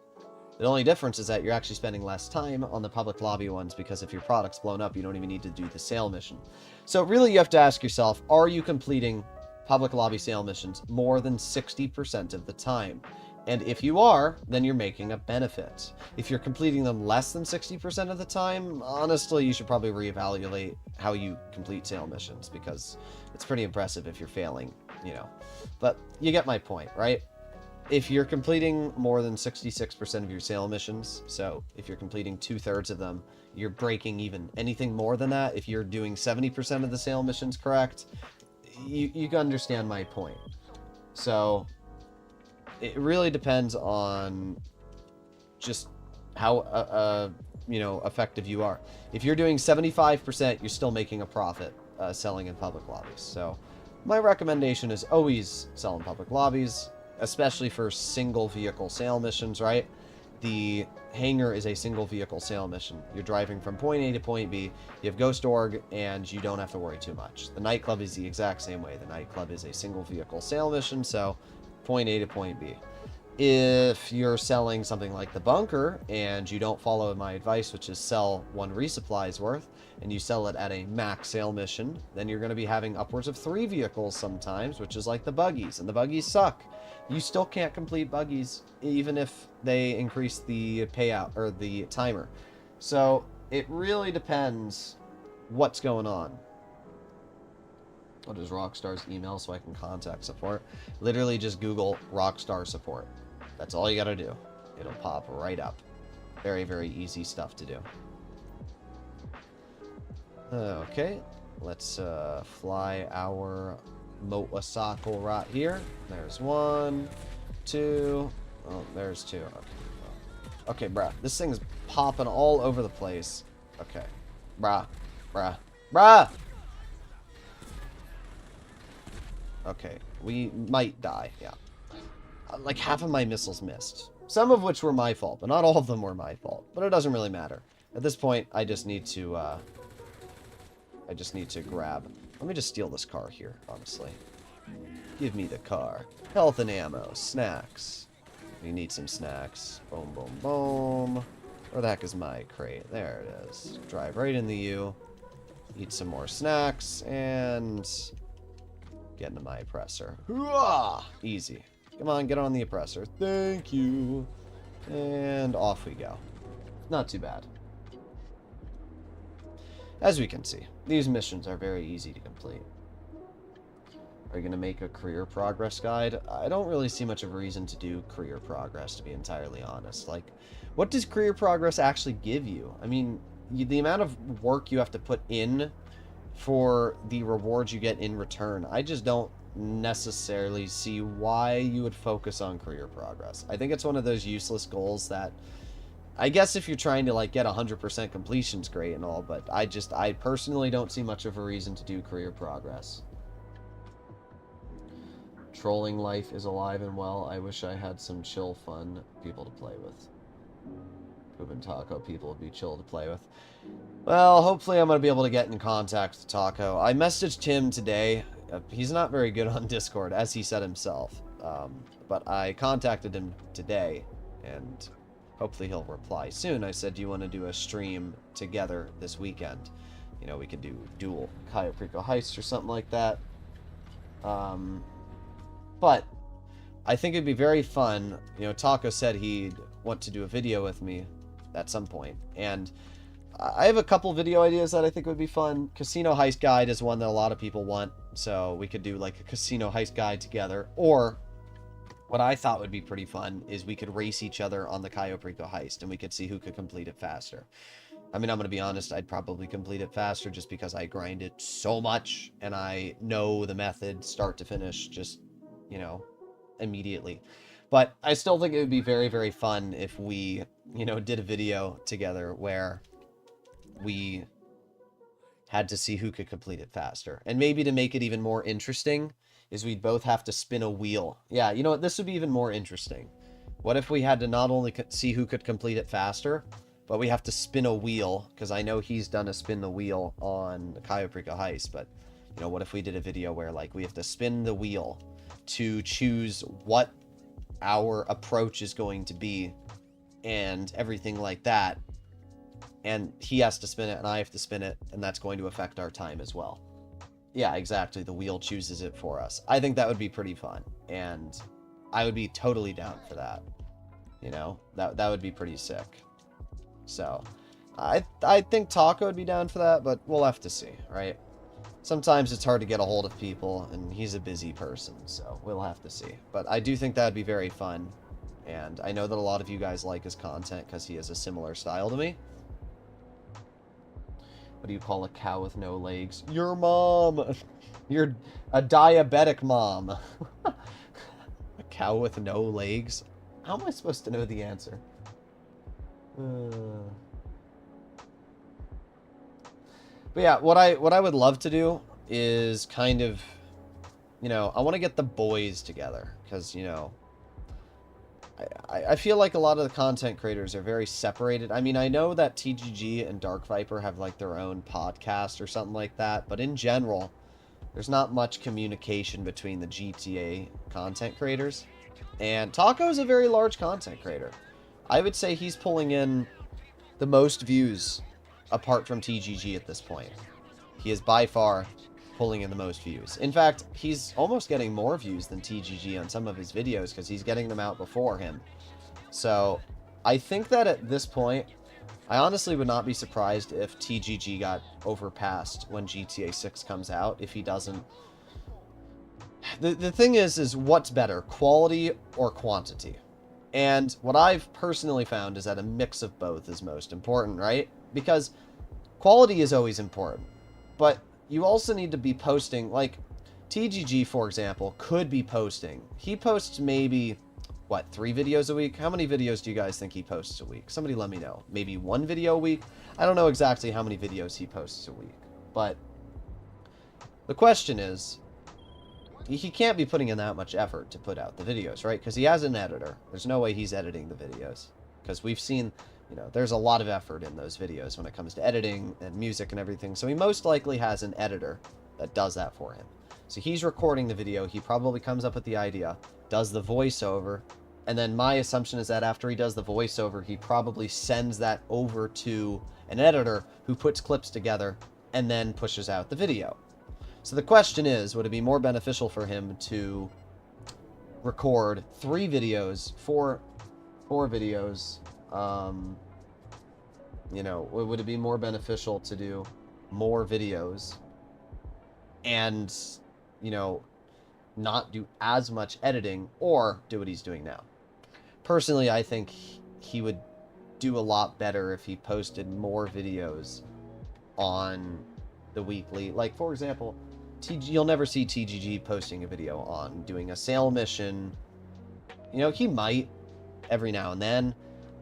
The only difference is that you're actually spending less time on the public lobby ones, because if your product's blown up, you don't even need to do the sale mission. So really you have to ask yourself, are you completing public lobby sale missions more than 60% of the time? And if you are, then you're making a benefit. If you're completing them less than 60% of the time, honestly, you should probably reevaluate how you complete sale missions, because it's pretty impressive if you're failing, you know. But you get my point, right? If you're completing more than 66% of your sale missions, so if you're completing 2/3 of them, you're breaking even. Anything more than that, if you're doing 70% of the sale missions correct, you can understand my point. So it really depends on just how you know, effective you are. If you're doing 75%, you're still making a profit selling in public lobbies. So my recommendation is always sell in public lobbies, especially for single vehicle sale missions, right? The hangar is a single vehicle sale mission. You're driving from point A to point B, you have Ghost Org, and you don't have to worry too much. The nightclub is the exact same way. The nightclub is a single vehicle sale mission, so point A to point B. If you're selling something like the bunker and you don't follow my advice, which is sell 1 resupply's worth, and you sell it at a max sale mission, then you're going to be having upwards of 3 vehicles sometimes, which is like the buggies, and the buggies suck. You still can't complete buggies even if they increase the payout or the timer. So it really depends what's going on. What is Rockstar's email so I can contact support? Literally just Google Rockstar support. That's all you gotta do. It'll pop right up. Very, very easy stuff to do. Okay, let's fly our motorcycle right here. There's 1, 2. Oh, there's 2. Okay. Okay, bruh. This thing's popping all over the place. Okay. Bruh. Okay, we might die, yeah. Like, half of my missiles missed. Some of which were my fault, but not all of them were my fault. But it doesn't really matter. At this point, I just need to grab... Let me just steal this car here, honestly. Give me the car. Health and ammo. Snacks. We need some snacks. Boom, boom, boom. Where the heck is my crate? There it is. Drive right into you. Eat some more snacks, and... get into my oppressor. Hooah! Easy. Come on, get on the oppressor. Thank you. And off we go. Not too bad. As we can see, these missions are very easy to complete. Are you going to make a career progress guide? I don't really see much of a reason to do career progress, to be entirely honest. Like, what does career progress actually give you? I mean, the amount of work you have to put in for the rewards you get in return, I just don't necessarily see why you would focus on career progress. I think it's one of those useless goals that, I guess if you're trying to like get 100% completion's great and all, but I personally don't see much of a reason to do career progress. Trolling life is alive and well. I wish I had some chill, fun people to play with. Poop and Taco people would be chill to play with. Well, hopefully I'm going to be able to get in contact with Taco. I messaged him today. He's not very good on Discord, as he said himself. But I contacted him today, and hopefully he'll reply soon. I said, do you want to do a stream together this weekend? You know, we could do dual Cayo Perico Heist or something like that. But I think it'd be very fun. You know, Taco said he'd want to do a video with me at some point, and I have a couple video ideas that I think would be fun. Casino Heist Guide is one that a lot of people want, so we could do like a Casino Heist Guide together. Or what I thought would be pretty fun is we could race each other on the Cayo Perico Heist, and we could see who could complete it faster. I mean, I'm going to be honest, I'd probably complete it faster just because I grind it so much, and I know the method start to finish just, you know, immediately. But I still think it would be very, very fun if we, you know, did a video together where we had to see who could complete it faster. And maybe to make it even more interesting is we'd both have to spin a wheel. Yeah, you know what? This would be even more interesting. What if we had to not only see who could complete it faster, but we have to spin a wheel, because I know he's done a spin the wheel on the Cayo Perico Heist, but, you know, what if we did a video where, like, we have to spin the wheel to choose what our approach is going to be and everything like that, and he has to spin it and I have to spin it, and that's going to affect our time as well. Yeah, exactly. The wheel chooses it for us. I think that would be pretty fun, and I would be totally down for that. You know, that would be pretty sick. So, I think Taco would be down for that, but we'll have to see, right? Sometimes it's hard to get a hold of people, and he's a busy person, so we'll have to see. But I do think that would be very fun, and I know that a lot of you guys like his content because he has a similar style to me. What do you call a cow with no legs? Your mom! You're a diabetic mom. A cow with no legs? How am I supposed to know the answer? But yeah, what I would love to do is kind of, you know, I want to get the boys together, because, you know, I feel like a lot of the content creators are very separated. I mean, I know that TGG and Dark Viper have like their own podcast or something like that, but in general, there's not much communication between the GTA content creators. And Taco is a very large content creator. I would say he's pulling in the most views apart from TGG at this point. He is by far pulling in the most views. In fact, he's almost getting more views than TGG on some of his videos because he's getting them out before him. So I think that at this point, I honestly would not be surprised if TGG got overpassed when GTA 6 comes out, if he doesn't. The thing is what's better, quality or quantity? And what I've personally found is that a mix of both is most important, right? Because quality is always important, but you also need to be posting, like TGG, for example, could be posting. He posts maybe, what, 3 videos a week? How many videos do you guys think he posts a week? Somebody let me know. Maybe 1 video a week? I don't know exactly how many videos he posts a week, but the question is, he can't be putting in that much effort to put out the videos, right? Because he has an editor. There's no way he's editing the videos. Because we've seen, you know, there's a lot of effort in those videos when it comes to editing and music and everything. So he most likely has an editor that does that for him. So he's recording the video. He probably comes up with the idea, does the voiceover, and then my assumption is that after he does the voiceover, he probably sends that over to an editor who puts clips together and then pushes out the video. So the question is, would it be more beneficial for him to record 3 videos, 4 videos? You know, would it be more beneficial to do more videos and, you know, not do as much editing, or do what he's doing now? Personally, I think he would do a lot better if he posted more videos on the weekly. Like, for example, you'll never see TGG posting a video on doing a sale mission. You know, he might every now and then,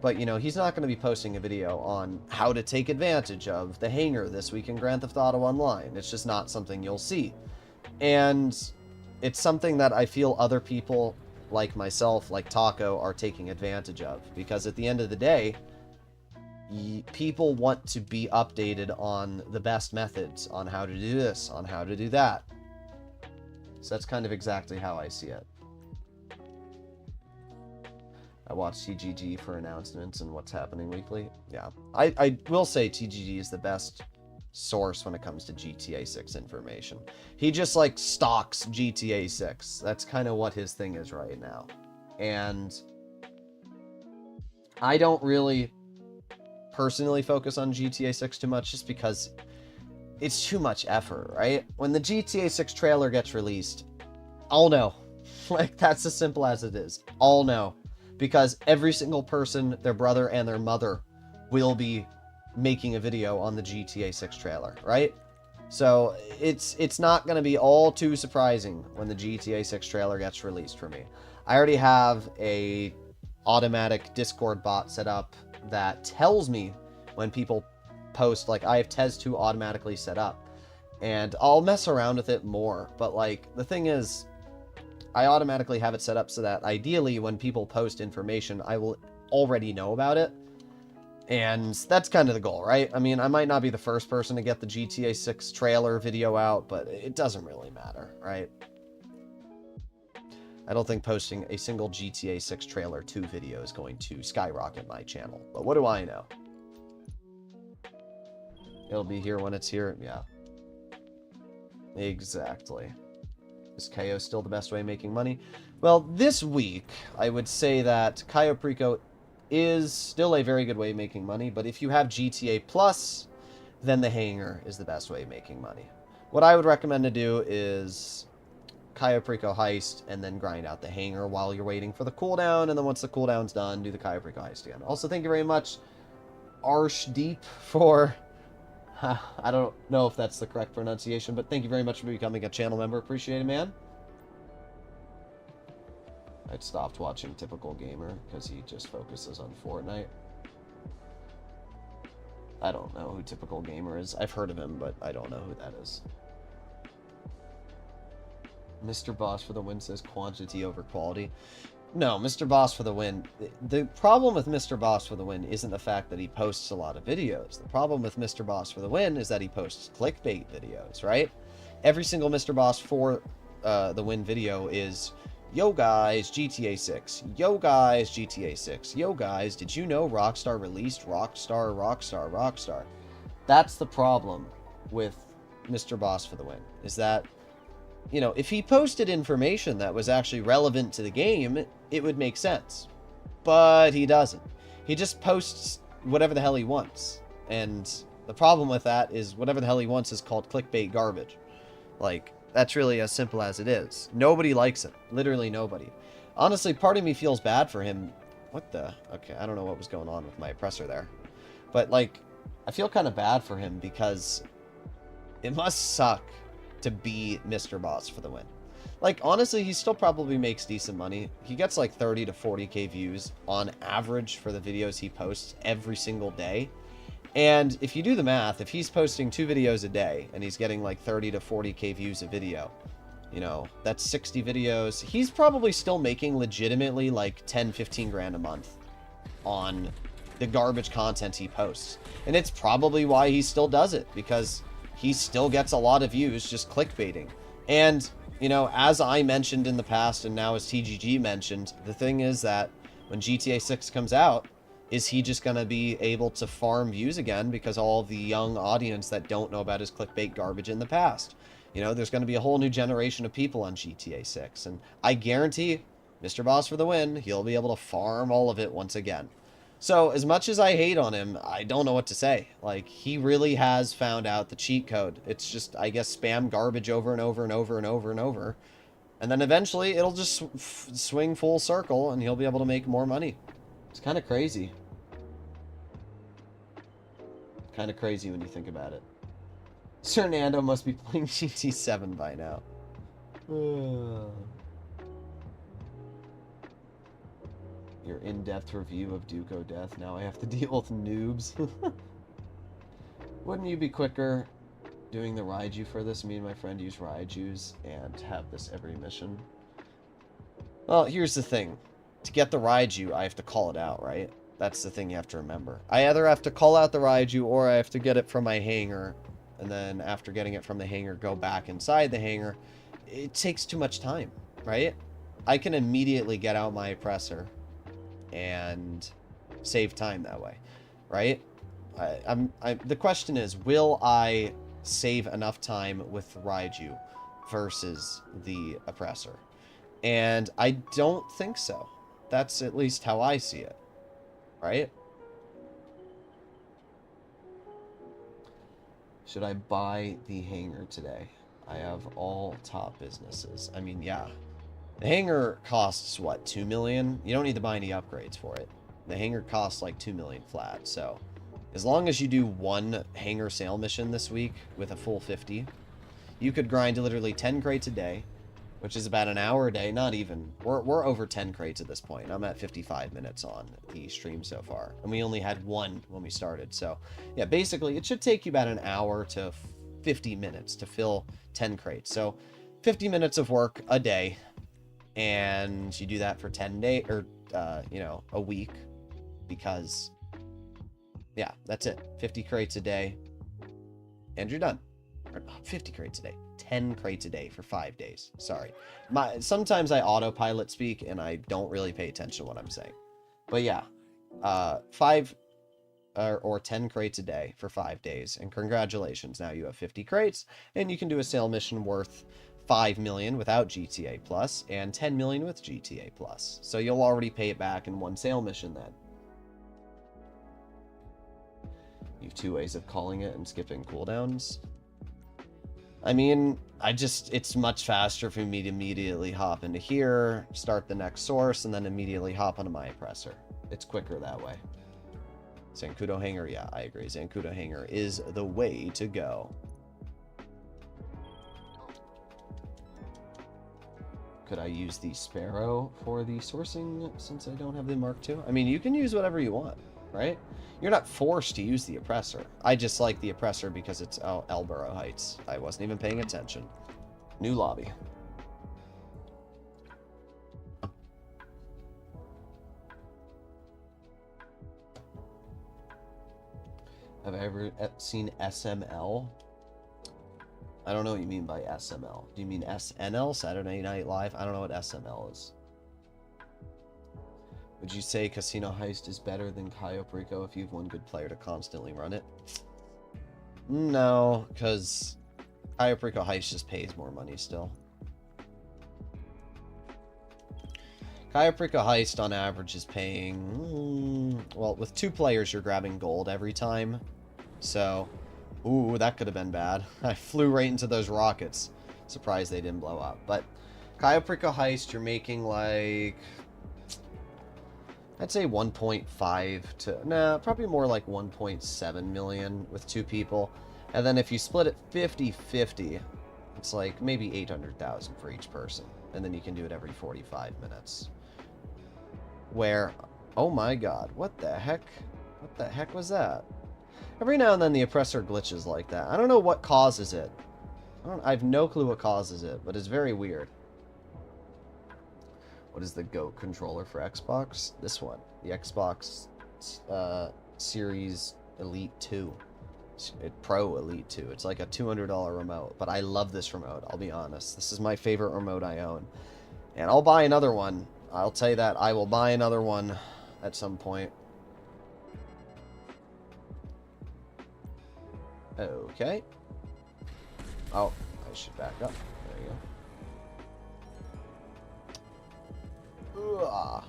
but, you know, he's not going to be posting a video on how to take advantage of the hangar this week in Grand Theft Auto Online. It's just not something you'll see. And it's something that I feel other people like myself, like Taco, are taking advantage of. Because at the end of the day, people want to be updated on the best methods, on how to do this, on how to do that. So that's kind of exactly how I see it. I watch TGG for announcements and what's happening weekly. Yeah, I will say TGG is the best source when it comes to GTA 6 information. He just, like, stalks GTA 6. That's kind of what his thing is right now. And I don't really personally focus on GTA 6 too much just because it's too much effort, right? When the GTA 6 trailer gets released, I'll know. Like, that's as simple as it is. I'll know. Because every single person, their brother and their mother, will be making a video on the GTA 6 trailer, right? So it's not going to be all too surprising when the GTA 6 trailer gets released for me. I already have a automatic Discord bot set up that tells me when people post. Like, I have Tez2 automatically set up, and I'll mess around with it more. But like, the thing is, I automatically have it set up so that ideally when people post information, I will already know about it. And that's kind of the goal, right? I mean, I might not be the first person to get the GTA 6 trailer video out, but it doesn't really matter, right? I don't think posting a single GTA 6 trailer 2 video is going to skyrocket my channel. But what do I know? It'll be here when it's here. Yeah. Exactly. Is KO still the best way of making money? Well, this week, I would say that Cayo Perico is still a very good way of making money, but if you have GTA Plus, then the Hangar is the best way of making money. What I would recommend to do is Cayo Perico Heist, and then grind out the Hangar while you're waiting for the cooldown, and then once the cooldown's done, do the Cayo Perico Heist again. Also, thank you very much, Arshdeep, for... I don't know if that's the correct pronunciation, but thank you very much for becoming a channel member. Appreciate it, man. I'd stopped watching Typical Gamer because he just focuses on Fortnite. I don't know who Typical Gamer is. I've heard of him, but I don't know who that is. Mr. Boss for the win says quantity over quality. No, Mr. Boss for the win. The problem with Mr. Boss for the win isn't the fact that he posts a lot of videos. The problem with Mr. Boss for the win is that he posts clickbait videos, right? Every single Mr. Boss for the win video is, yo guys, GTA 6. Yo guys, GTA 6. Yo guys, did you know Rockstar released Rockstar, Rockstar, Rockstar? That's the problem with Mr. Boss for the win, is that, you know, if he posted information that was actually relevant to the game, it would make sense. But he doesn't. He just posts whatever the hell he wants. And the problem with that is whatever the hell he wants is called clickbait garbage. Like, that's really as simple as it is. Nobody likes it. Literally nobody. Honestly, part of me feels bad for him. What the? Okay, I don't know what was going on with my oppressor there. But, like, I feel kind of bad for him because it must suck to be Mr. Boss for the win. Like, honestly, he still probably makes decent money. He gets like 30 to 40k views on average for the videos he posts every single day. And if you do the math, if he's posting 2 videos a day and he's getting like 30 to 40k views a video, you know, that's 60 videos. He's probably still making legitimately like 10, 15 grand a month on the garbage content he posts. And it's probably why he still does it, because he still gets a lot of views just clickbaiting. And, you know, as I mentioned in the past, and now as TGG mentioned, the thing is that when GTA 6 comes out, is he just going to be able to farm views again because all of the young audience that don't know about his clickbait garbage in the past? You know, there's going to be a whole new generation of people on GTA 6. And I guarantee Mr. Boss for the win, he'll be able to farm all of it once again. So, as much as I hate on him, I don't know what to say. Like, he really has found out the cheat code. It's just, I guess, spam garbage over and over and over and over and over. And then eventually, it'll just swing full circle, and he'll be able to make more money. It's kind of crazy. Kind of crazy when you think about it. Sir Nando must be playing GT7 by now. Your in-depth review of Duco Death. Now I have to deal with noobs. Wouldn't you be quicker doing the Raiju for this? Me and my friend use Raijus and have this every mission. Well, here's the thing. To get the Raiju, I have to call it out, right? That's the thing you have to remember. I either have to call out the Raiju or I have to get it from my hangar. And then after getting it from the hangar, go back inside the hangar. It takes too much time, right? I can immediately get out my oppressor and save time that way, right? The question is, will I save enough time with Raiju versus the oppressor? And I don't think so. That's at least how I see it, right? Should I buy the hangar today? I have all top businesses. I mean, yeah. The hangar costs, what, 2 million? You don't need to buy any upgrades for it. The hangar costs like 2 million flat, so as long as you do one hangar sale mission this week with a full 50, you could grind literally 10 crates a day, which is about an hour a day. Not even. We're over 10 crates at this point. I'm at 55 minutes on the stream so far, and we only had one when we started. So, yeah, basically, it should take you about an hour to 50 minutes to fill 10 crates. So, 50 minutes of work a day, and you do that for 10 days, or, a week, because, yeah, that's it. 50 crates a day, and you're done. 50 crates a day. 10 crates a day for 5 days. Sorry. Sometimes I autopilot speak and I don't really pay attention to what I'm saying. But yeah, 5 or 10 crates a day for 5 days. And congratulations, now you have 50 crates and you can do a sale mission worth 5 million without GTA Plus and 10 million with GTA Plus. So you'll already pay it back in one sale mission then. You have 2 ways of calling it and skipping cooldowns. I mean, it's much faster for me to immediately hop into here, start the next source, and then immediately hop onto my oppressor. It's quicker that way. Zancudo Hangar, yeah, I agree. Zancudo Hangar is the way to go. Could I use the Sparrow for the sourcing since I don't have the Mark II? I mean, you can use whatever you want, right? You're not forced to use the Oppressor. I just like the Oppressor because it's Elborough Heights. I wasn't even paying attention. New lobby. Have I ever seen SML? I don't know what you mean by SML. Do you mean SNL, Saturday Night Live? I don't know what SML is. Would you say Casino Heist is better than Cayo Perico if you have one good player to constantly run it? No, because Cayo Perico Heist just pays more money still. Cayo Perico Heist on average is paying... well, with 2 players you're grabbing gold every time. So, ooh, that could have been bad. I flew right into those rockets. Surprised they didn't blow up. But Cayo Perico Heist, you're making like... I'd say 1.5 to... nah, probably more like 1.7 million with 2 people. And then if you split it 50-50, it's like maybe 800,000 for each person. And then you can do it every 45 minutes. Where... oh my god, what the heck? What the heck was that? Every now and then the Oppressor glitches like that. I don't know what causes it. I have no clue what causes it, but it's very weird. What is the GOAT controller for Xbox? This one. The Xbox Series Elite 2. Pro Elite 2. It's like a $200 remote, but I love this remote, I'll be honest. This is my favorite remote I own. And I'll buy another one. I'll tell you that. I will buy another one at some point. Okay. Oh, I should back up. There you go. Ugh.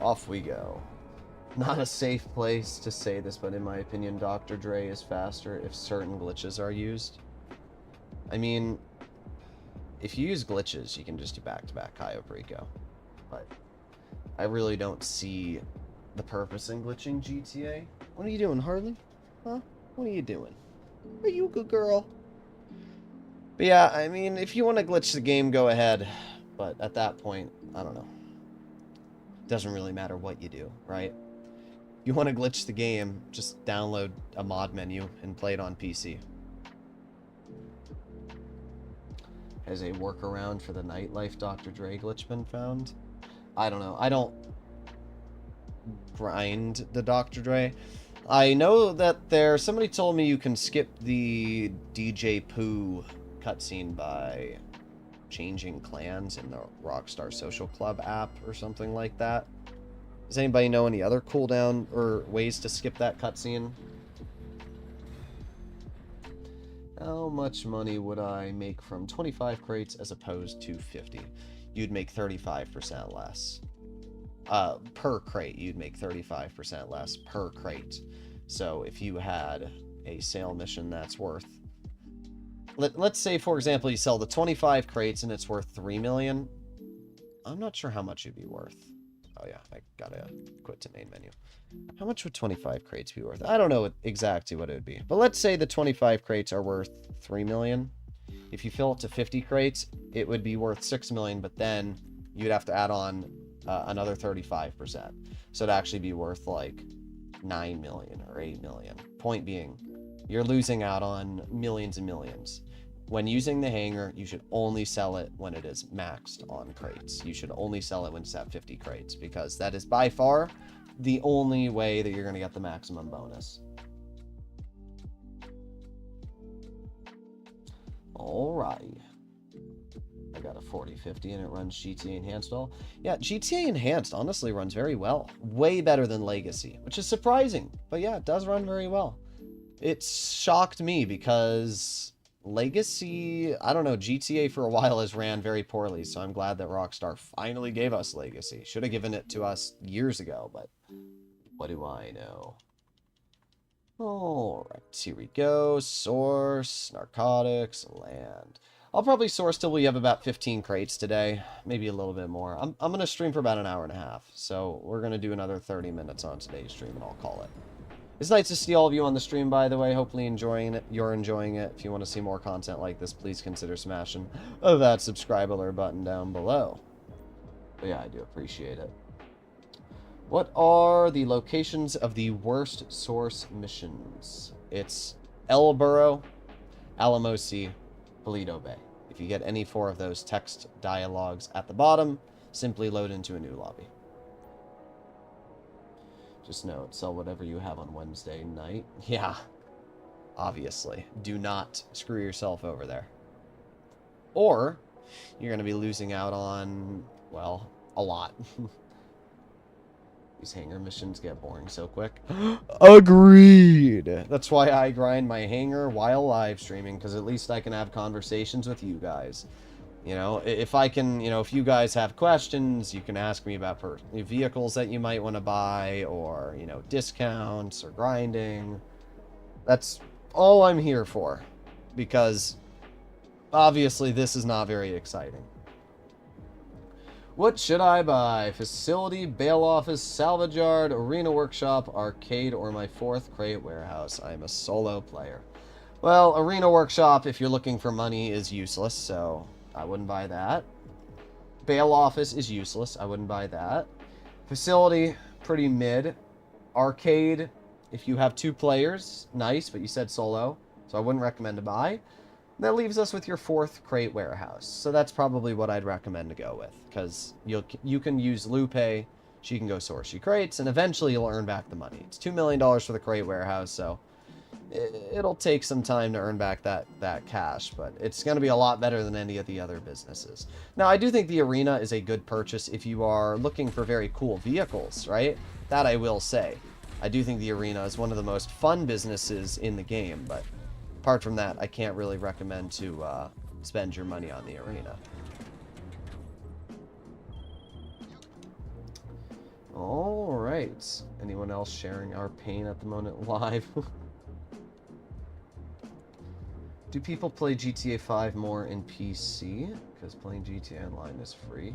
Off we go. Not a safe place to say this, but in my opinion, Dr. Dre is faster if certain glitches are used. I mean, if you use glitches, you can just do back-to-back Cayo Perico. But I really don't see the purpose in glitching GTA. What are you doing, Harley? Huh? What are you doing? Are you a good girl? But yeah, I mean, if you want to glitch the game, go ahead. But at that point, I don't know. It doesn't really matter what you do, right? If you want to glitch the game, just download a mod menu and play it on PC. Has a workaround for the nightlife Dr. Dre glitch been found? I don't know. I don't grind the Dr. Dre. I know that somebody told me you can skip the DJ Pooh cutscene by changing clans in the Rockstar Social Club app or something like that. Does anybody know any other cooldown or ways to skip that cutscene? How much money would I make from 25 crates as opposed to 50? You'd make 35% less. per crate, you'd make 35% less per crate. So if you had a sale mission that's worth, let's say, for example, you sell the 25 crates and it's worth 3 million. I'm not sure how much it'd be worth. Oh yeah, I gotta quit to main menu. How much would 25 crates be worth? I don't know exactly what it would be. But let's say the 25 crates are worth 3 million. If you fill it to 50 crates, it would be worth 6 million, but then you'd have to add on another 35%. So it'd actually be worth like 9 million or 8 million. Point being, you're losing out on millions and millions. When using the hangar, you should only sell it when it is maxed on crates. You should only sell it when it's at 50 crates, because that is by far the only way that you're going to get the maximum bonus. Alright. I got a 4050 and it runs GTA Enhanced all. Yeah, GTA Enhanced honestly runs very well. Way better than Legacy, which is surprising. But yeah, it does run very well. It shocked me because Legacy, I don't know, GTA for a while has ran very poorly, so I'm glad that Rockstar finally gave us Legacy. Should have given it to us years ago, but what do I know? Alright, here we go. Source, narcotics, land. I'll probably source till we have about 15 crates today. Maybe a little bit more. I'm going to stream for about an hour and a half, so we're going to do another 30 minutes on today's stream, and I'll call it. It's nice to see all of you on the stream, by the way. Hopefully you're enjoying it. If you want to see more content like this, please consider smashing that subscribe alert button down below. But yeah, I do appreciate it. What are the locations of the worst source missions? It's Elborough, Alamosi, Paleto Bay. If you get any 4 of those text dialogues at the bottom, simply load into a new lobby. Just note, sell whatever you have on Wednesday night. Yeah, obviously. Do not screw yourself over there. Or, you're going to be losing out on, well, a lot. These hangar missions get boring so quick. Agreed! That's why I grind my hangar while live streaming, because at least I can have conversations with you guys. You know, if I can, you know, if you guys have questions, you can ask me about vehicles that you might want to buy, or, you know, discounts or grinding. That's all I'm here for, because obviously this is not very exciting. What should I buy? Facility, bail office, salvage yard, arena workshop, arcade, or my 4th crate warehouse? I am a solo player. Well, arena workshop, if you're looking for money, is useless, so I wouldn't buy that. Bail office is useless. I wouldn't buy that. Facility, pretty mid. Arcade, if you have 2 players, nice, but you said solo, so I wouldn't recommend to buy. That leaves us with your 4th crate warehouse. So that's probably what I'd recommend to go with, because you can use Lupe, she can go source you crates, and eventually you'll earn back the money. It's $2 million for the crate warehouse, so it'll take some time to earn back that cash, but it's going to be a lot better than any of the other businesses. Now, I do think the arena is a good purchase if you are looking for very cool vehicles, right? That I will say. I do think the arena is one of the most fun businesses in the game, but apart from that, I can't really recommend to spend your money on the arena. Alright. Anyone else sharing our pain at the moment live? Do people play GTA 5 more in PC? Because playing GTA Online is free.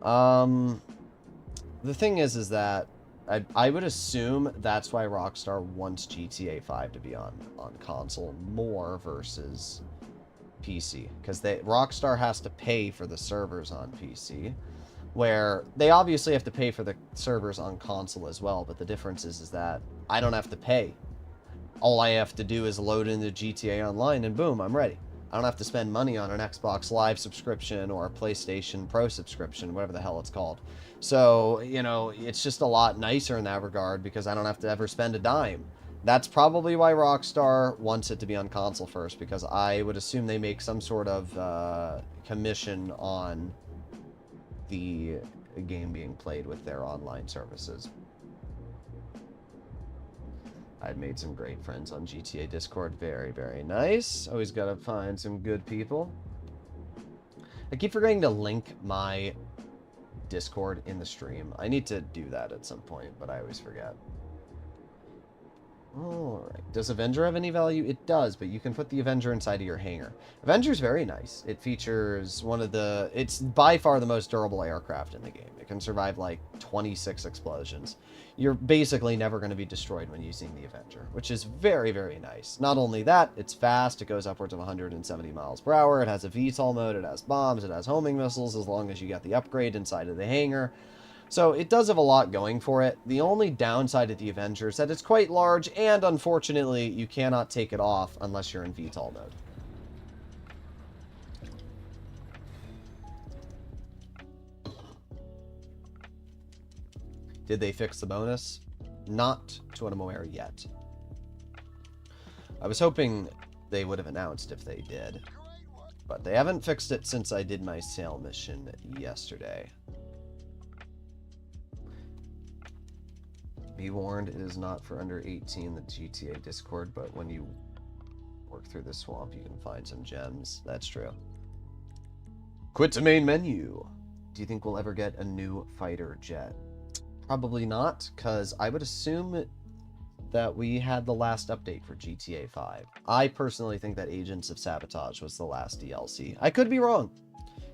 The thing is that I would assume that's why Rockstar wants GTA 5 to be on console more versus PC. Because Rockstar has to pay for the servers on PC, where they obviously have to pay for the servers on console as well, but the difference is that I don't have to pay. All I have to do is load into GTA Online and boom, I'm ready. I don't have to spend money on an Xbox Live subscription or a PlayStation Pro subscription, whatever the hell it's called. So, you know, it's just a lot nicer in that regard because I don't have to ever spend a dime. That's probably why Rockstar wants it to be on console first, because I would assume they make some sort of commission on the game being played with their online services. I've made some great friends on GTA Discord. Very, very nice. Always gotta find some good people. I keep forgetting to link my Discord in the stream. I need to do that at some point, but I always forget. Alright. Does Avenger have any value? It does, but you can put the Avenger inside of your hangar. Avenger's very nice. It features one of the... It's by far the most durable aircraft in the game. It can survive like 26 explosions. You're basically never going to be destroyed when using the Avenger, which is very, very nice. Not only that, it's fast. It goes upwards of 170 miles per hour. It has a VTOL mode. It has bombs. It has homing missiles as long as you get the upgrade inside of the hangar. So it does have a lot going for it. The only downside of the Avenger is that it's quite large, and unfortunately, you cannot take it off unless you're in VTOL mode. Did they fix the bonus? Not to what I'm aware yet. I was hoping they would have announced if they did, but they haven't fixed it since I did my sale mission yesterday. Be warned, it is not for under 18, the GTA Discord, but when you work through the swamp, you can find some gems. That's true. Quit to main menu. Do you think we'll ever get a new fighter jet? Probably not, because I would assume that we had the last update for GTA 5. I personally think that Agents of Sabotage was the last DLC. I could be wrong.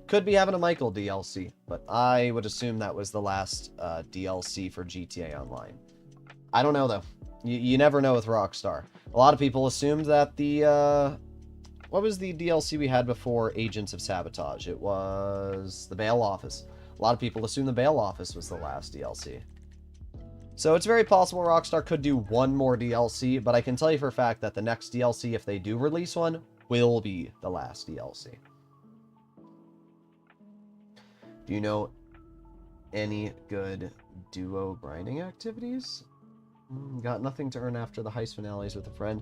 Could be having a Michael DLC, but I would assume that was the last DLC for GTA Online. I don't know, though. You never know with Rockstar. A lot of people assumed that the... what was the DLC we had before Agents of Sabotage? It was the Bail Office. A lot of people assumed the Bail Office was the last DLC. So it's very possible Rockstar could do one more DLC, but I can tell you for a fact that the next DLC, if they do release one, will be the last DLC. Do you know any good duo grinding activities? Got nothing to earn after the heist finales with a friend.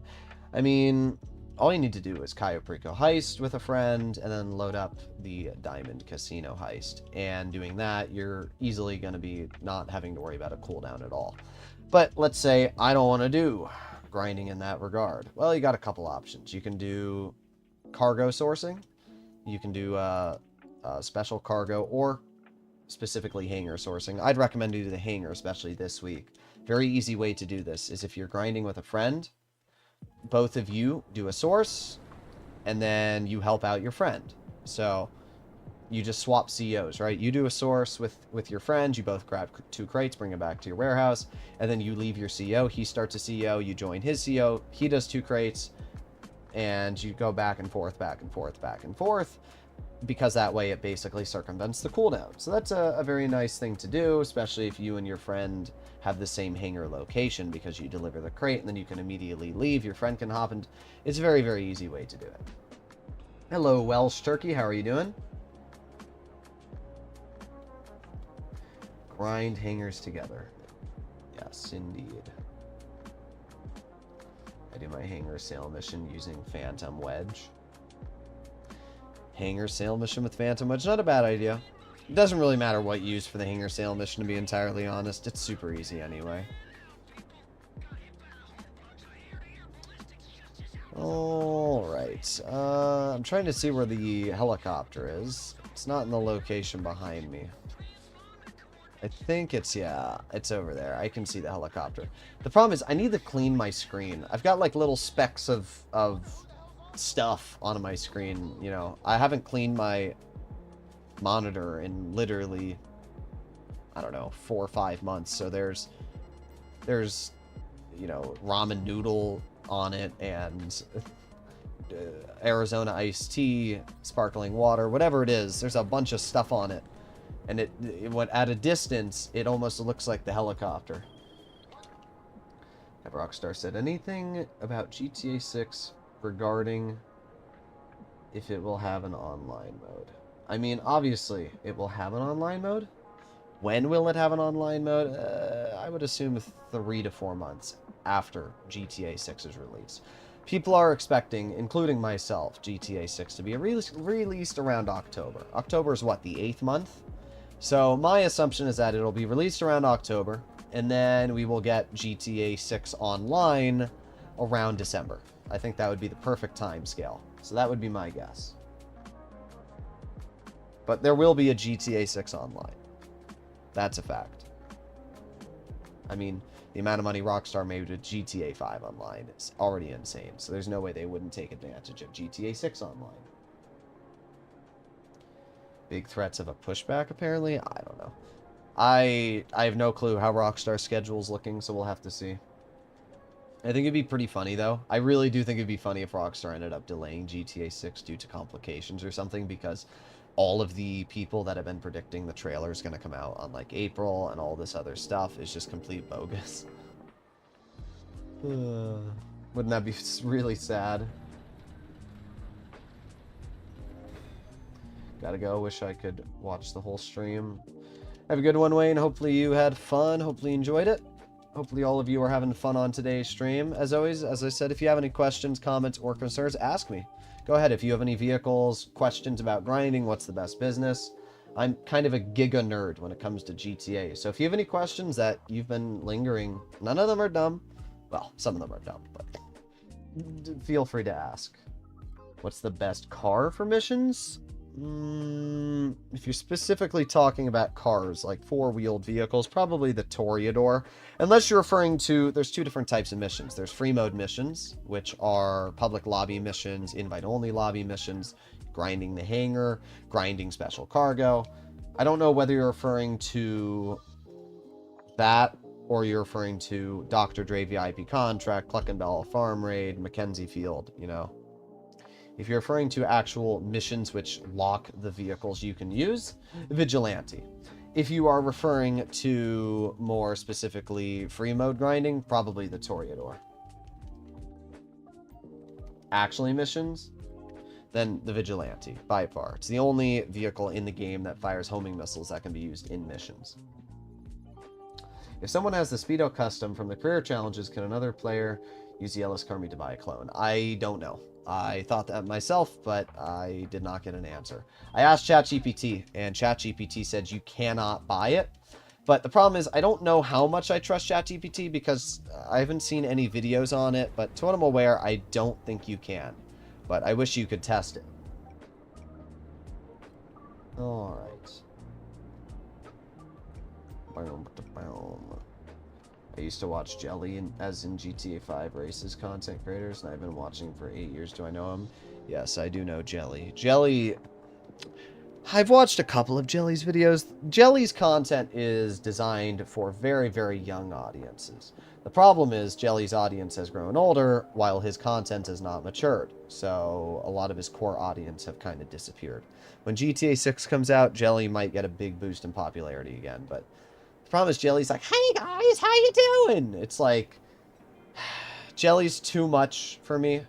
I mean, all you need to do is Cayo Perico heist with a friend, and then load up the Diamond Casino heist. And doing that, you're easily going to be not having to worry about a cooldown at all. But let's say I don't want to do grinding in that regard. Well, you got a couple options. You can do cargo sourcing. You can do special cargo, or specifically hangar sourcing. I'd recommend you do the hangar, especially this week. Very easy way to do this is if you're grinding with a friend, both of you do a source, and then you help out your friend. So you just swap COs, right? You do a source with your friend, you both grab 2 crates, bring it back to your warehouse, and then you leave your CO, he starts a CO, you join his CO, he does 2 crates, and you go back and forth, back and forth, back and forth, because that way it basically circumvents the cooldown. So that's a very nice thing to do, especially if you and your friend have the same hangar location, because you deliver the crate and then you can immediately leave. Your friend can hop, and it's a very, very easy way to do it. Hello, Welsh Turkey. How are you doing? Grind hangars together. Yes, indeed. I do my hangar sale mission using Phantom Wedge. Hangar sale mission with Phantom Wedge, not a bad idea. It doesn't really matter what you use for the hangar sale mission, to be entirely honest. It's super easy anyway. Alright. I'm trying to see where the helicopter is. It's not in the location behind me. I think it's, yeah, it's over there. I can see the helicopter. The problem is I need to clean my screen. I've got like little specks of stuff on my screen, you know. I haven't cleaned my monitor in literally, I don't know, 4 or 5 months. So there's you know, ramen noodle on it, and Arizona iced tea, sparkling water, whatever it is. There's a bunch of stuff on it, and it at a distance it almost looks like the helicopter. Have Rockstar said anything about GTA 6 regarding if it will have an online mode? I mean, obviously, it will have an online mode. When will it have an online mode? I would assume 3 to 4 months after GTA 6's release. People are expecting, including myself, GTA 6 to be released around October. October is what, the 8th month? So my assumption is that it'll be released around October, and then we will get GTA 6 online around December. I think that would be the perfect time scale. So that would be my guess. But there will be a GTA 6 online. That's a fact. I mean, the amount of money Rockstar made with GTA 5 Online is already insane, so there's no way they wouldn't take advantage of GTA 6 Online. Big threats of a pushback, apparently? I don't know. I have no clue how Rockstar's schedule's looking, so we'll have to see. I think it'd be pretty funny, though. I really do think it'd be funny if Rockstar ended up delaying GTA 6 due to complications or something, because all of the people that have been predicting the trailer is going to come out on, like, April and all this other stuff is just complete bogus. Wouldn't that be really sad? Gotta go. Wish I could watch the whole stream. Have a good one, Wayne. Hopefully you had fun. Hopefully you enjoyed it. Hopefully all of you are having fun on today's stream. As always, as I said, if you have any questions, comments, or concerns, ask me. Go ahead. If you have any vehicles, questions about grinding, what's the best business. I'm kind of a giga nerd when it comes to GTA. So if you have any questions that you've been lingering, none of them are dumb. Well, some of them are dumb, but feel free to ask. What's the best car for missions? If you're specifically talking about cars, like four-wheeled vehicles, probably the Toreador. Unless you're referring to, there's two different types of missions. There's free mode missions, which are public lobby missions, invite-only lobby missions, grinding the hangar, grinding special cargo. I don't know whether you're referring to that or you're referring to Dr. Dre VIP contract, Cluckenbell farm raid, Mackenzie Field, you know. If you're referring to actual missions which lock the vehicles you can use, Vigilante. If you are referring to more specifically free mode grinding, probably the Toreador. Actually missions, then the Vigilante, by far. It's the only vehicle in the game that fires homing missiles that can be used in missions. If someone has the Speedo custom from the career challenges, can another player use the Ellis Carmi to buy a clone? I don't know. I thought that myself, but I did not get an answer. I asked ChatGPT, and ChatGPT said you cannot buy it. But the problem is, I don't know how much I trust ChatGPT because I haven't seen any videos on it, but to what I'm aware, I don't think you can. But I wish you could test it. Alright. I used to watch Jelly as in GTA 5 races content creators, and I've been watching for 8 years. Do I know him? Yes, I do know Jelly. Jelly... I've watched a couple of Jelly's videos. Jelly's content is designed for very, very young audiences. The problem is Jelly's audience has grown older, while his content has not matured. So a lot of his core audience have kind of disappeared. When GTA 6 comes out, Jelly might get a big boost in popularity again, but... the problem is Jelly's like, hey guys, how you doing? It's like, Jelly's too much for me.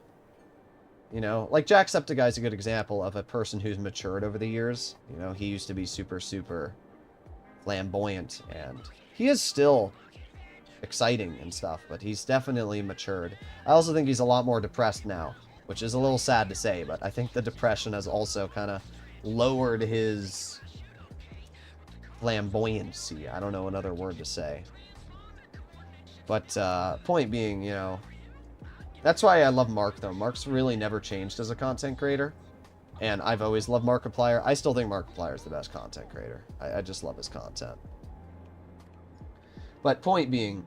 You know, like Jacksepticeye is a good example of a person who's matured over the years. You know, he used to be super, super flamboyant, and he is still exciting and stuff, but he's definitely matured. I also think he's a lot more depressed now, which is a little sad to say, but I think the depression has also kind of lowered his... flamboyancy. I don't know another word to say. But, point being, you know, that's why I love Mark, though. Mark's really never changed as a content creator. And I've always loved Markiplier. I still think Markiplier is the best content creator. I just love his content. But point being,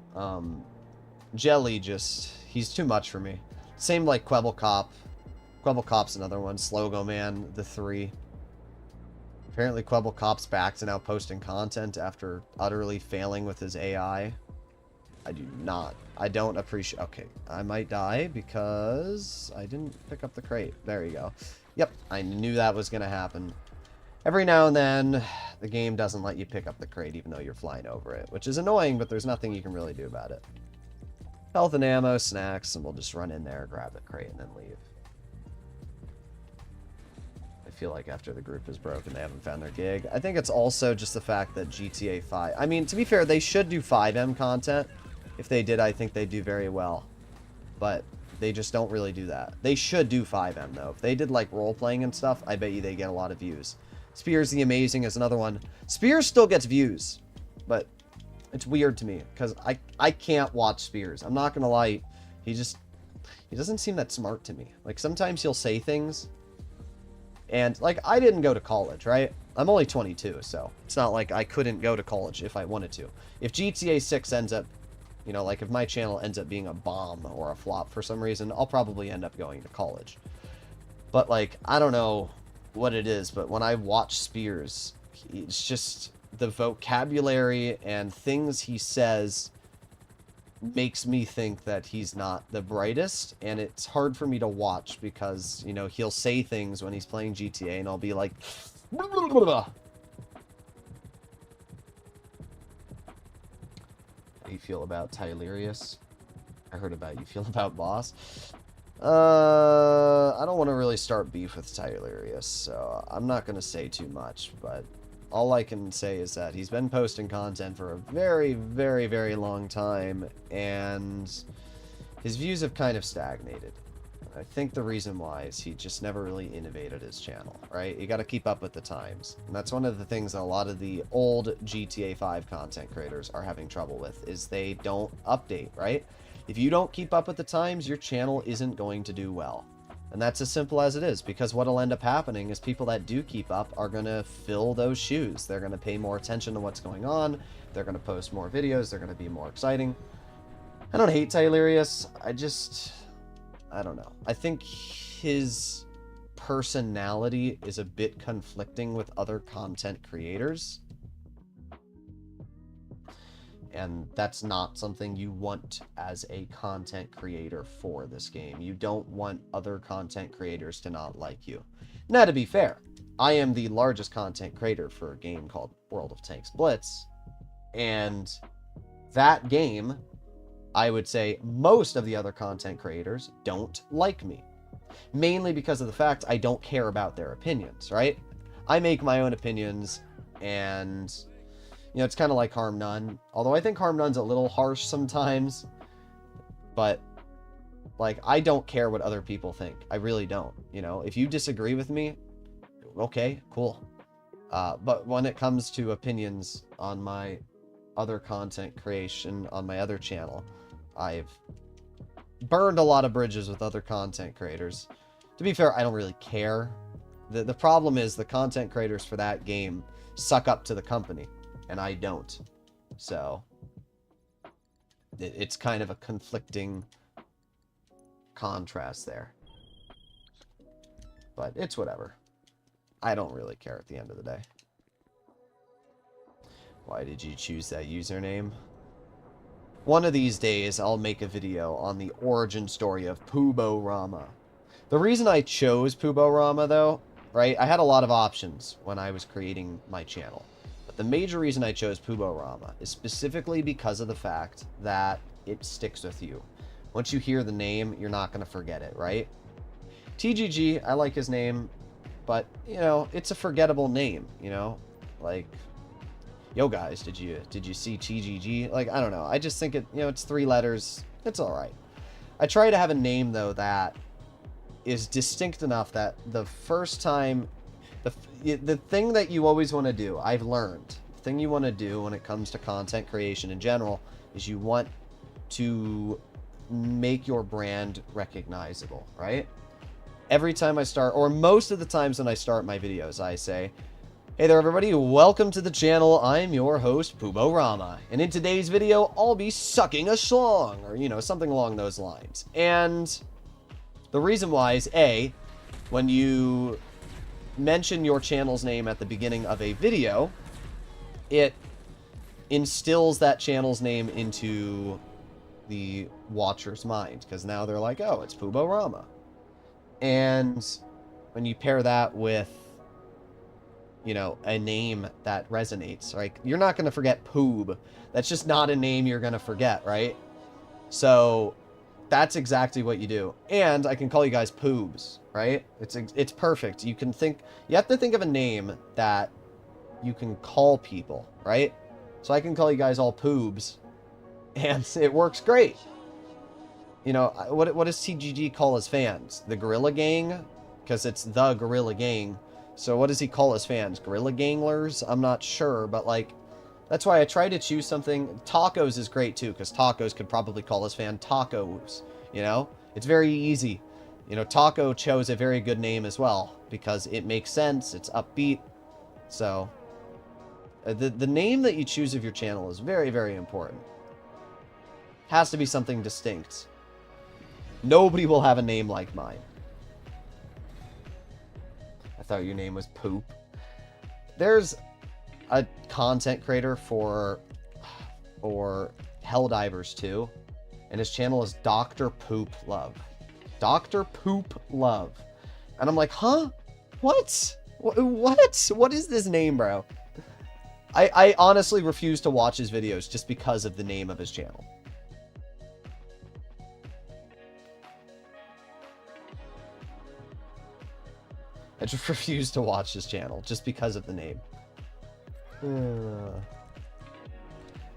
Jelly just, he's too much for me. Same like Quebble Cop. Quebble Cop's another one. Slogo Man, the 3. Apparently Quebble Cop's back to now posting content after utterly failing with his AI. I don't appreciate... okay, I might die because I didn't pick up the crate. There you go. Yep, I knew that was going to happen. Every now and then, the game doesn't let you pick up the crate even though you're flying over it, which is annoying, but there's nothing you can really do about it. Health and ammo, snacks, and we'll just run in there, grab the crate, and then leave. I feel like after the group is broken, they haven't found their gig. I think it's also just the fact that GTA 5... I mean, to be fair, they should do 5M content. If they did, I think they'd do very well. But they just don't really do that. They should do 5M, though. If they did, like, role-playing and stuff, I bet you they get a lot of views. Spears the Amazing is another one. Spears still gets views, but it's weird to me, because I can't watch Spears. I'm not gonna lie. He doesn't seem that smart to me. Like, sometimes he'll say things... and, like, I didn't go to college, right? I'm only 22, so it's not like I couldn't go to college if I wanted to. If GTA 6 ends up, you know, like if my channel ends up being a bomb or a flop for some reason, I'll probably end up going to college. But, like, I don't know what it is, but when I watch Spears, it's just the vocabulary and things he says makes me think that he's not the brightest, and it's hard for me to watch because, you know, he'll say things when he's playing GTA, and I'll be like, blah, blah, blah, blah. How do you feel about Tylerius? I heard about you feel about Boss. I don't want to really start beef with Tylerius, so I'm not going to say too much, but all I can say is that he's been posting content for a very, very, very long time, and his views have kind of stagnated. I think the reason why is he just never really innovated his channel, right? You got to keep up with the times. And that's one of the things that a lot of the old GTA 5 content creators are having trouble with, is they don't update, right? If you don't keep up with the times, your channel isn't going to do well. And that's as simple as it is, because what'll end up happening is people that do keep up are going to fill those shoes. They're going to pay more attention to what's going on. They're going to post more videos. They're going to be more exciting. I don't hate Tylerius. I don't know. I think his personality is a bit conflicting with other content creators. And that's not something you want as a content creator for this game. You don't want other content creators to not like you. Now, to be fair, I am the largest content creator for a game called World of Tanks Blitz. And that game, I would say most of the other content creators don't like me. Mainly because of the fact I don't care about their opinions, right? I make my own opinions, and you know, it's kind of like Harm None. Although I think Harm None's a little harsh sometimes. But, like, I don't care what other people think. I really don't. You know, if you disagree with me, okay, cool. But when it comes to opinions on my other content creation on my other channel, I've burned a lot of bridges with other content creators. To be fair, I don't really care. The problem is the content creators for that game suck up to the company. And I don't. So it's kind of a conflicting contrast there. But it's whatever. I don't really care at the end of the day. Why did you choose that username? One of these days, I'll make a video on the origin story of Pubo Rama. The reason I chose Pubo Rama, though, right? I had a lot of options when I was creating my channel. The major reason I chose Pubo Rama is specifically because of the fact that it sticks with you. Once you hear the name, you're not going to forget it, right? TGG, I like his name, but, you know, it's a forgettable name, you know? Like, yo guys, did you see TGG? Like, I don't know. I just think it, you know, it's 3 letters. It's all right. I try to have a name, though, that is distinct enough that the first time... The thing that you always want to do, I've learned, the thing you want to do when it comes to content creation in general is you want to make your brand recognizable, right? Every time I start, or most of the times when I start my videos, I say, hey there everybody, welcome to the channel, I'm your host, Pubo Rama, and in today's video, I'll be sucking a schlong, or, you know, something along those lines. And the reason why is, A, when you mention your channel's name at the beginning of a video, it instills that channel's name into the watcher's mind, because now they're like, oh, it's Pubo Rama. And when you pair that with, you know, a name that resonates, right? You're not going to forget Poob. That's just not a name you're going to forget, right? So that's exactly what you do. And I can call you guys Poobs, right? It's perfect. You have to think of a name that you can call people, right? So I can call you guys all Poobs, and it works great. You know, what does TGG call his fans? The Gorilla Gang? Because it's the Gorilla Gang. So what does he call his fans? Gorilla Ganglers? I'm not sure, but like, that's why I try to choose something. Tacos is great too, because Tacos could probably call his fan Tacos, you know? It's very easy. You know, Taco chose a very good name as well, because it makes sense, it's upbeat, So, the name that you choose of your channel is very, very important. Has to be something distinct. Nobody will have a name like mine. I thought your name was Poop. There's a content creator for Helldivers 2, and his channel is Dr. Poop Love. Dr. Poop Love. And I'm like, huh? What? What is this name, bro? I honestly refuse to watch his videos just because of the name of his channel. I just refuse to watch his channel just because of the name.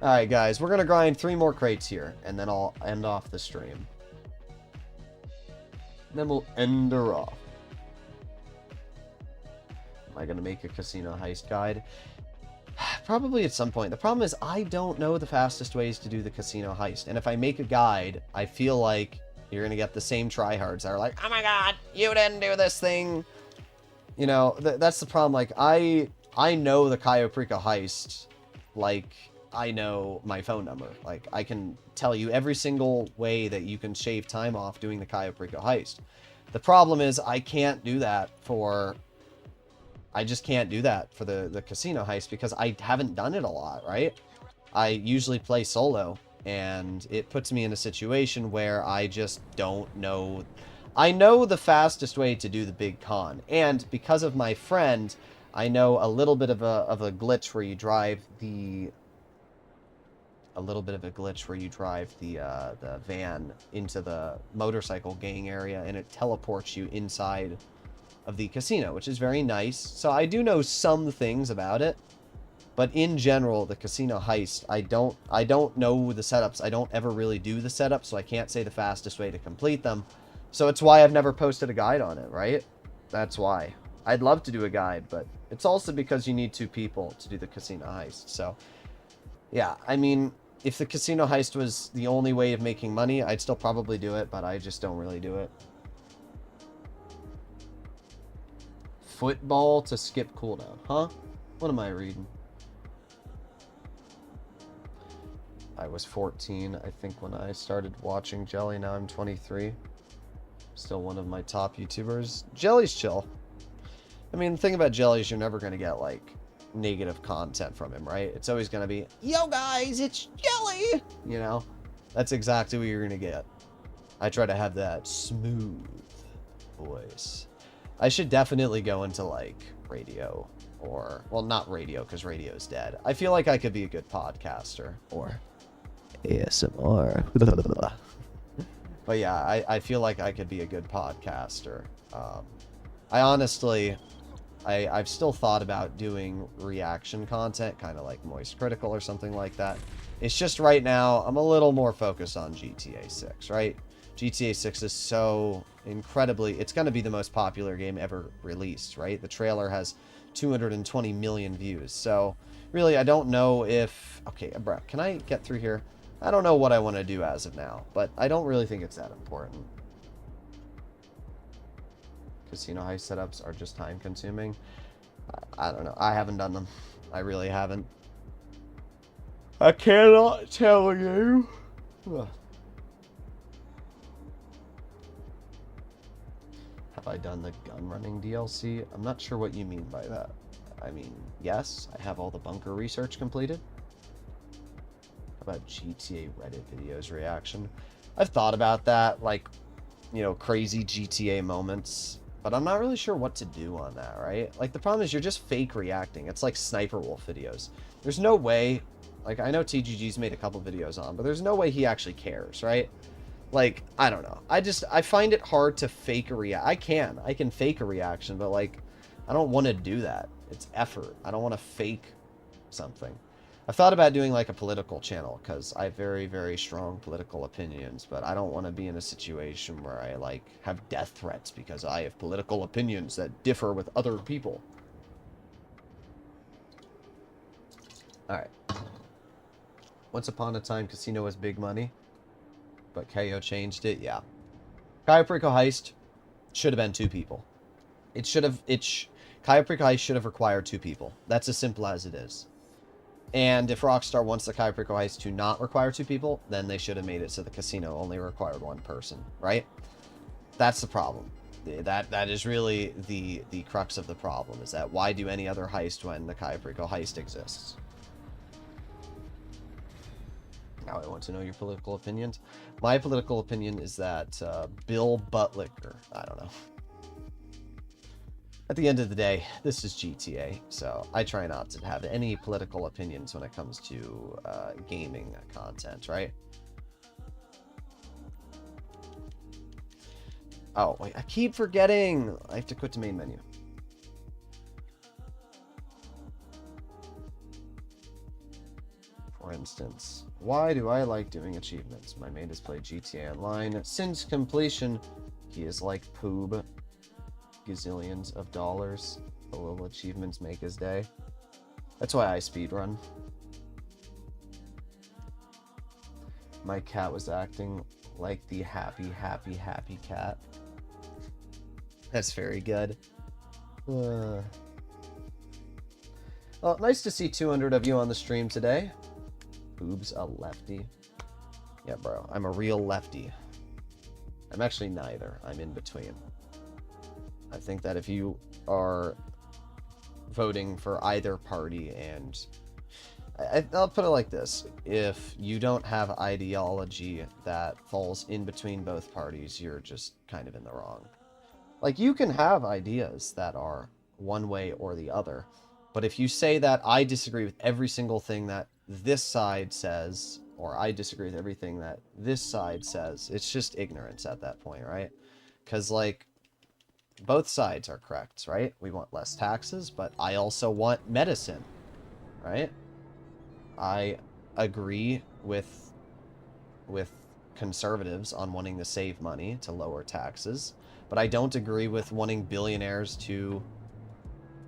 Alright, guys. We're going to grind 3 more crates here, and then I'll end off the stream. Then we'll end her off. Am I going to make a casino heist guide? Probably at some point. The problem is I don't know the fastest ways to do the casino heist. And if I make a guide, I feel like you're going to get the same tryhards that are like, oh my god, you didn't do this thing. You know, that's the problem. Like, I know the Cayo Perico heist like I know my phone number. Like, I can tell you every single way that you can shave time off doing the Cayo Perico heist. The problem is I can't do that for... I just can't do that for the casino heist because I haven't done it a lot, right? I usually play solo, and it puts me in a situation where I just don't know... I know the fastest way to do the big con, and because of my friend, I know a little bit of a glitch where you drive the... the van into the motorcycle gang area, and it teleports you inside of the casino, which is very nice. So I do know some things about it, but in general, the casino heist, I don't know the setups. I don't ever really do the setups, so I can't say the fastest way to complete them. So it's why I've never posted a guide on it, right? That's why. I'd love to do a guide, but it's also because you need 2 people to do the casino heist. So yeah, I mean, if the casino heist was the only way of making money, I'd still probably do it, but I just don't really do it. Football to skip cooldown. Huh? What am I reading? I was 14, I think, when I started watching Jelly. Now I'm 23. Still one of my top YouTubers. Jelly's chill. I mean, the thing about Jelly is you're never going to get, like, negative content from him, right? It's always going to be, yo, guys, it's Jelly! You know? That's exactly what you're going to get. I try to have that smooth voice. I should definitely go into, like, radio, or... Well, not radio, because radio's dead. I feel like I could be a good podcaster, or ASMR. But yeah, I feel like I could be a good podcaster. I honestly... I've still thought about doing reaction content, kind of like Moist Critical or something like that. It's just right now, I'm a little more focused on GTA 6, right? GTA 6 is so incredibly... It's going to be the most popular game ever released, right? The trailer has 220 million views. So, really, I don't know if... Okay, bro, can I get through here? I don't know what I want to do as of now, but I don't really think it's that important. Casino heist setups are just time consuming. I don't know. I haven't done them. I really haven't. I cannot tell you. Ugh. Have I done the gun running DLC? I'm not sure what you mean by that. I mean, yes, I have all the bunker research completed. How about GTA Reddit videos reaction? I've thought about that, like, you know, crazy GTA moments. But I'm not really sure what to do on that, right? Like, the problem is you're just fake reacting. It's like Sniper Wolf videos. There's no way... Like, I know TGG's made a couple videos on, but there's no way he actually cares, right? Like, I don't know. I find it hard to fake a react. I can fake a reaction, but, like, I don't want to do that. It's effort. I don't want to fake something. I've thought about doing, like, a political channel, because I have very, very strong political opinions, but I don't want to be in a situation where I, like, have death threats because I have political opinions that differ with other people. Alright. Once upon a time, casino was big money, but KO changed it, yeah. Cayo Perico heist should have been 2 people. It should have, Kayaprico Heist should have required 2 people. That's as simple as it is. And if Rockstar wants the Kayaprico Heist to not require 2 people, then they should have made it so the casino only required 1 person, right? That's the problem. That is really the crux of the problem, is that why do any other heist when the Kayaprico Heist exists? Now I want to know your political opinions. My political opinion is that Bill Buttlicker, I don't know. At the end of the day, this is GTA, so I try not to have any political opinions when it comes to gaming content, right? Oh, wait, I keep forgetting! I have to quit the main menu. For instance, why do I like doing achievements? My mate has played GTA Online since completion. He is like Poob. Gazillions of dollars. The little achievements make his day. That's why I speedrun. My cat was acting like the happy cat. That's very good. Well, nice to see 200 of you on the stream today. Boob's a lefty. Yeah, bro. I'm a real lefty. I'm actually neither. I'm in between. I think that if you are voting for either party, and I'll put it like this, if you don't have ideology that falls in between both parties, you're just kind of in the wrong. Like, you can have ideas that are one way or the other, but if you say that I disagree with every single thing that this side says, or I disagree with everything that this side says, it's just ignorance at that point, right? Because, like, both sides are correct, right? We want less taxes, but I also want medicine, right? I agree with conservatives on wanting to save money to lower taxes, but I don't agree with wanting billionaires to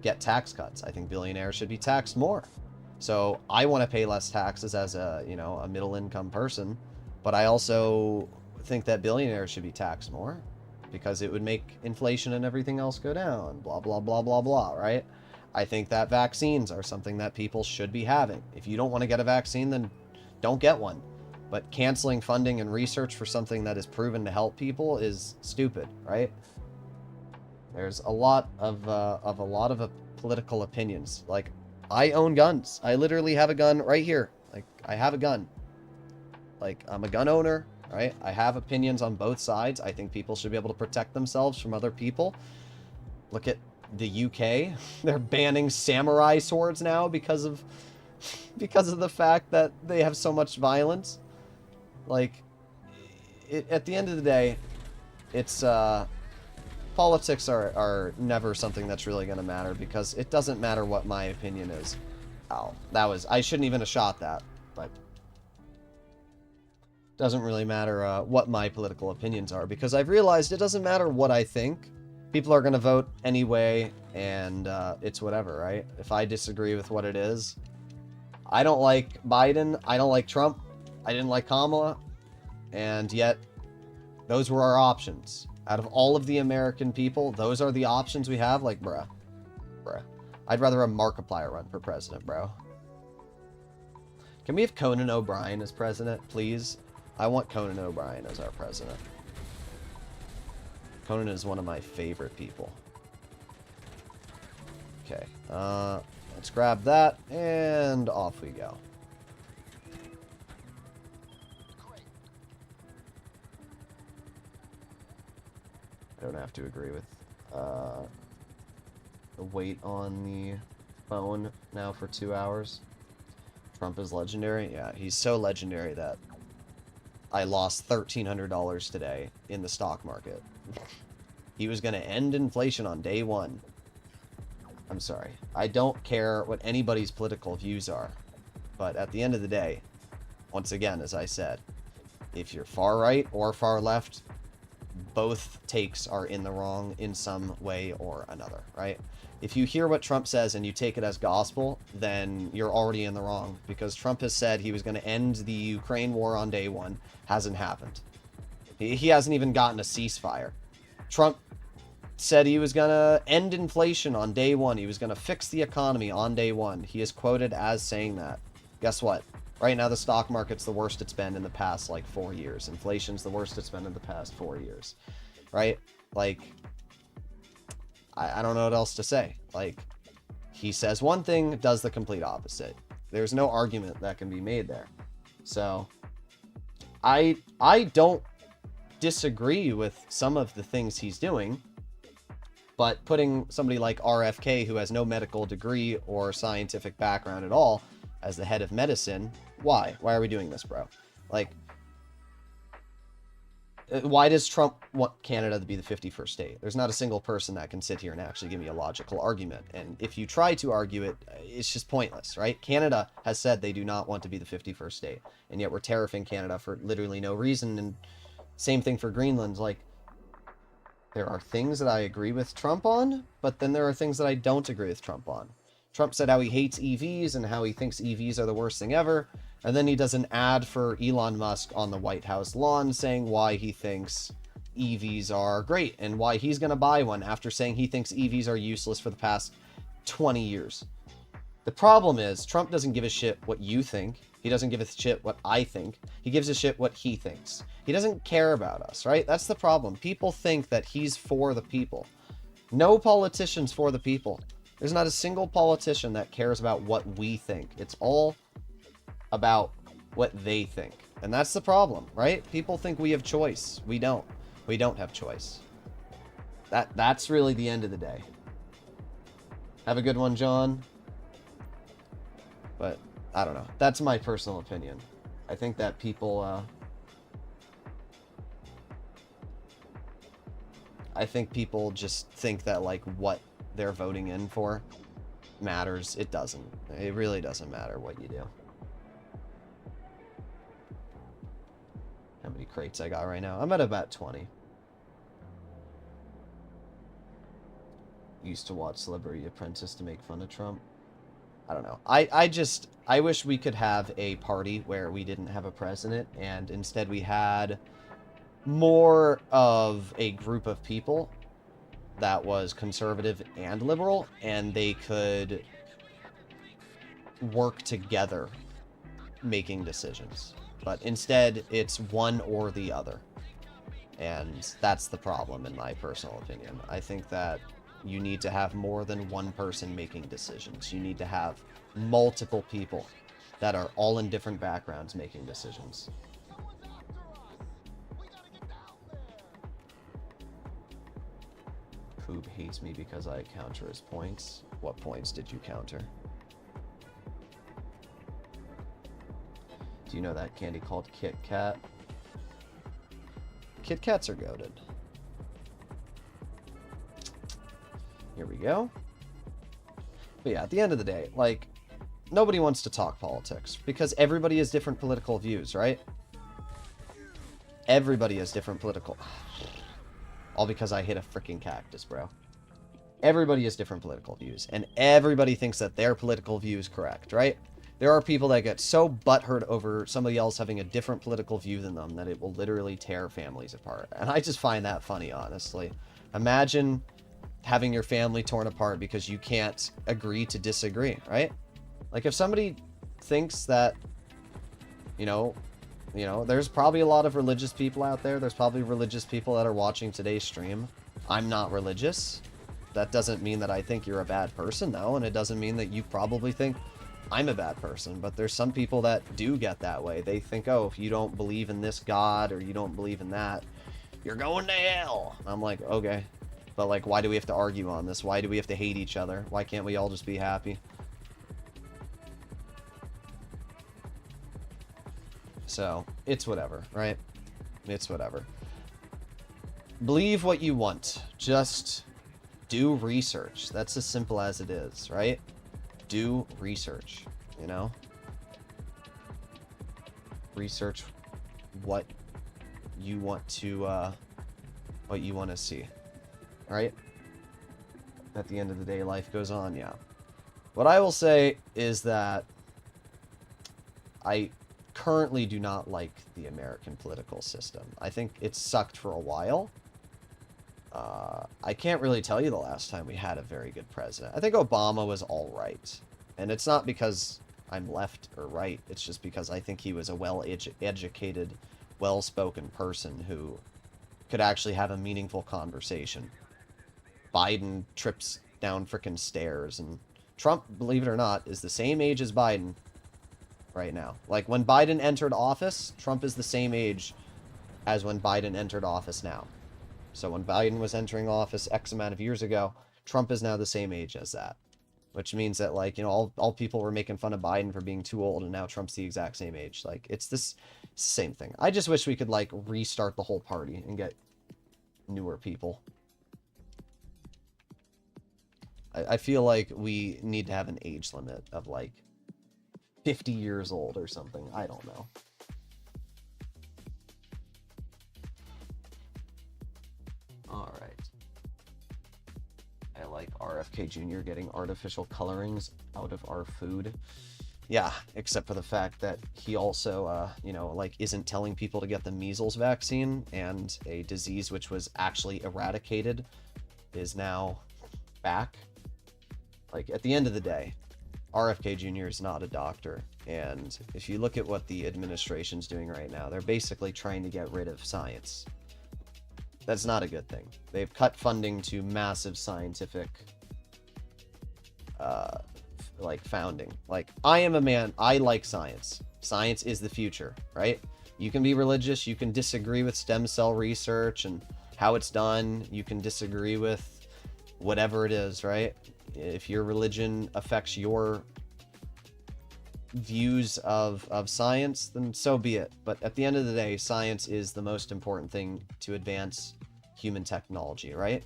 get tax cuts. I think billionaires should be taxed more. So I want to pay less taxes as a, you know, a middle income person, but I also think that billionaires should be taxed more, because it would make inflation and everything else go down, blah, blah, blah, blah, blah, right? I think that vaccines are something that people should be having. If you don't want to get a vaccine, then don't get one. But canceling funding and research for something that is proven to help people is stupid, right? There's a lot of political opinions. Like, I own guns. I literally have a gun right here. Like, I have a gun. Like, I'm a gun owner. Right? I have opinions on both sides. I think people should be able to protect themselves from other people. Look at the UK. They're banning samurai swords now because of the fact that they have so much violence. Like, at the end of the day, it's politics are never something that's really going to matter, because it doesn't matter what my opinion is. Oh, I shouldn't even have shot that, but doesn't really matter what my political opinions are, because I've realized it doesn't matter what I think. People are going to vote anyway, and it's whatever, right? If I disagree with what it is, I don't like Biden, I don't like Trump, I didn't like Kamala, and yet those were our options. Out of all of the American people, those are the options we have. Like, bruh. I'd rather a Markiplier run for president, bro. Can we have Conan O'Brien as president, please? I want Conan O'Brien as our president. Conan is one of my favorite people. Okay, let's grab that, and off we go. I don't have to agree with the wait on the phone now for 2 hours. Trump is legendary? Yeah, he's so legendary that I lost $1,300 today in the stock market. He was going to end inflation on day one. I'm sorry. I don't care what anybody's political views are. But at the end of the day, once again, as I said, if you're far right or far left, both takes are in the wrong in some way or another, right? If you hear what Trump says and you take it as gospel, then you're already in the wrong, because Trump has said he was going to end the Ukraine war on day one. Hasn't happened. He hasn't even gotten a ceasefire. Trump said he was going to end inflation on day one. He was going to fix the economy on day one. He is quoted as saying that. Guess what? Right now, the stock market's the worst it's been in the past, like, 4 years. Inflation's the worst it's been in the past 4 years. Right? Like, I don't know what else to say. Like, he says one thing, does the complete opposite. There's no argument that can be made there. So, I don't disagree with some of the things he's doing, but putting somebody like RFK, who has no medical degree or scientific background at all, as the head of medicine, why? Why are we doing this, bro? Like, why does Trump want Canada to be the 51st state? There's not a single person that can sit here and actually give me a logical argument. And if you try to argue it, it's just pointless, right? Canada has said they do not want to be the 51st state. And yet we're tariffing Canada for literally no reason. And same thing for Greenland. Like, there are things that I agree with Trump on, but then there are things that I don't agree with Trump on. Trump said how he hates EVs and how he thinks EVs are the worst thing ever. And then he does an ad for Elon Musk on the White House lawn saying why he thinks EVs are great and why he's going to buy one after saying he thinks EVs are useless for the past 20 years. The problem is Trump doesn't give a shit what you think. He doesn't give a shit what I think. He gives a shit what he thinks. He doesn't care about us, right? That's the problem. People think that he's for the people. No politician's for the people. There's not a single politician that cares about what we think. It's all about what they think. And that's the problem, right? People think we have choice. We don't. We don't have choice. That's really the end of the day. Have a good one, John. But I don't know. That's my personal opinion. I think that people I think people just think that, like, what they're voting in for matters. It doesn't. It really doesn't matter what you do. How many crates I got right now? I'm at about 20. Used to watch Celebrity Apprentice to make fun of Trump. I don't know. I wish we could have a party where we didn't have a president and instead we had more of a group of people that was conservative and liberal, and they could work together making decisions. But instead, it's one or the other. And that's the problem, in my personal opinion. I think that you need to have more than one person making decisions. You need to have multiple people that are all in different backgrounds making decisions. Poob hates me because I counter his points. What points did you counter? Do you know that candy called Kit Kat? Kit Kats are goated. Here we go. But yeah, at the end of the day, like, nobody wants to talk politics because everybody has different political views, right? Everybody has different political... All because I hit a freaking cactus, bro. Everybody has different political views, and everybody thinks that their political view is correct, right? There are people that get so butthurt over somebody else having a different political view than them that it will literally tear families apart. And I just find that funny, honestly. Imagine having your family torn apart because you can't agree to disagree, right? Like, if somebody thinks that, you know, there's probably a lot of religious people out there. There's probably religious people that are watching today's stream. I'm not religious. That doesn't mean that I think you're a bad person, though, and it doesn't mean that you probably think I'm a bad person. But there's some people that do get that way. They think, oh, if you don't believe in this God or you don't believe in that, you're going to hell. I'm like, okay. But, like, why do we have to argue on this? Why do we have to hate each other? Why can't we all just be happy? So, it's whatever, right? It's whatever. Believe what you want. Just do research. That's as simple as it is, right? Do research, you know? Research what you want to see, right? At the end of the day, life goes on, yeah. What I will say is that I currently do not like the American political system. I think it sucked for a while, I can't really tell you the last time we had a very good president. I think Obama was all right. And it's not because I'm left or right. It's just because I think he was a well-educated, well-spoken person who could actually have a meaningful conversation. Biden trips down frickin' stairs, and Trump, believe it or not, is the same age as Biden right now. Like, when Biden entered office, Trump is the same age as when Biden entered office now. So when Biden was entering office X amount of years ago, Trump is now the same age as that. Which means that, like, you know, all people were making fun of Biden for being too old, and now Trump's the exact same age. Like, it's this same thing. I just wish we could, like, restart the whole party and get newer people. I feel like we need to have an age limit of, like, 50 years old or something. I don't know. All right. I like RFK Jr. getting artificial colorings out of our food. Yeah, except for the fact that he also, you know, like, isn't telling people to get the measles vaccine, and a disease which was actually eradicated is now back. Like, at the end of the day, RFK Jr. is not a doctor, and if you look at what the administration's doing right now, they're basically trying to get rid of science. That's not a good thing. They've cut funding to massive scientific, like, founding. Like, I am a man, I like science. Science is the future, right? You can be religious, you can disagree with stem cell research and how it's done, you can disagree with whatever it is, right? If your religion affects your views of science, then so be it. But at the end of the day, science is the most important thing to advance human technology, right?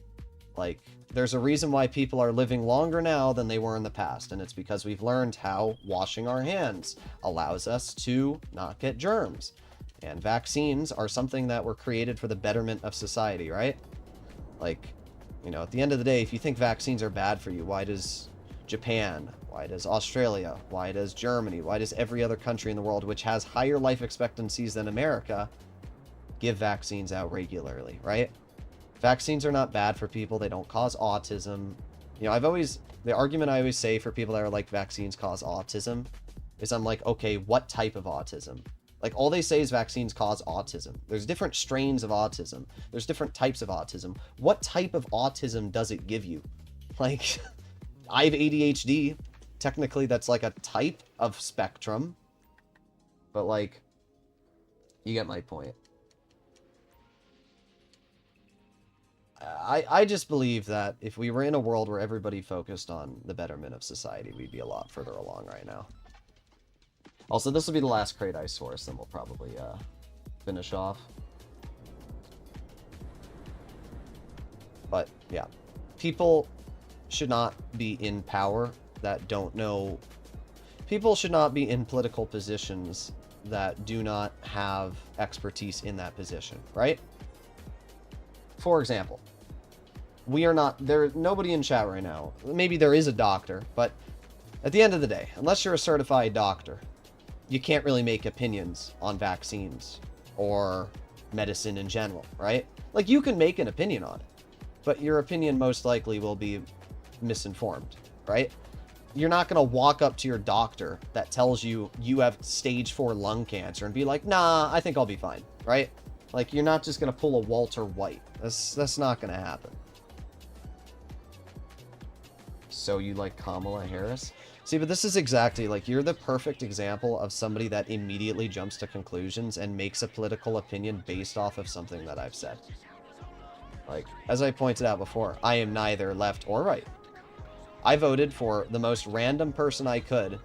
Like, there's a reason why people are living longer now than they were in the past, and it's because we've learned how washing our hands allows us to not get germs. And vaccines are something that were created for the betterment of society, right? Like, you know, at the end of the day, if you think vaccines are bad for you, why does Japan, why does Australia, why does Germany, why does every other country in the world which has higher life expectancies than America give vaccines out regularly, right? Vaccines are not bad for people. They don't cause autism. You know, the argument I always say for people that are like, vaccines cause autism, is I'm like, okay, what type of autism? Like, all they say is vaccines cause autism. There's different strains of autism. There's different types of autism. What type of autism does it give you? Like, I have ADHD. Technically, that's like a type of spectrum. But, like, you get my point. I just believe that if we were in a world where everybody focused on the betterment of society, we'd be a lot further along right now. Also, this will be the last crate I source, then we'll probably finish off. But, yeah. People should not be in power that don't know... People should not be in political positions that do not have expertise in that position, right? For example, we are not... Nobody in chat right now. Maybe there is a doctor, but at the end of the day, unless you're a certified doctor, you can't really make opinions on vaccines or medicine in general, right? Like, you can make an opinion on it, but your opinion most likely will be misinformed, right? You're not going to walk up to your doctor that tells you you have stage 4 lung cancer and be like, nah, I think I'll be fine, right? Like, you're not just going to pull a Walter White. That's not going to happen. So you like Kamala Harris? See, but this is exactly, like, you're the perfect example of somebody that immediately jumps to conclusions and makes a political opinion based off of something that I've said. Like, as I pointed out before, I am neither left or right. I voted for the most random person I could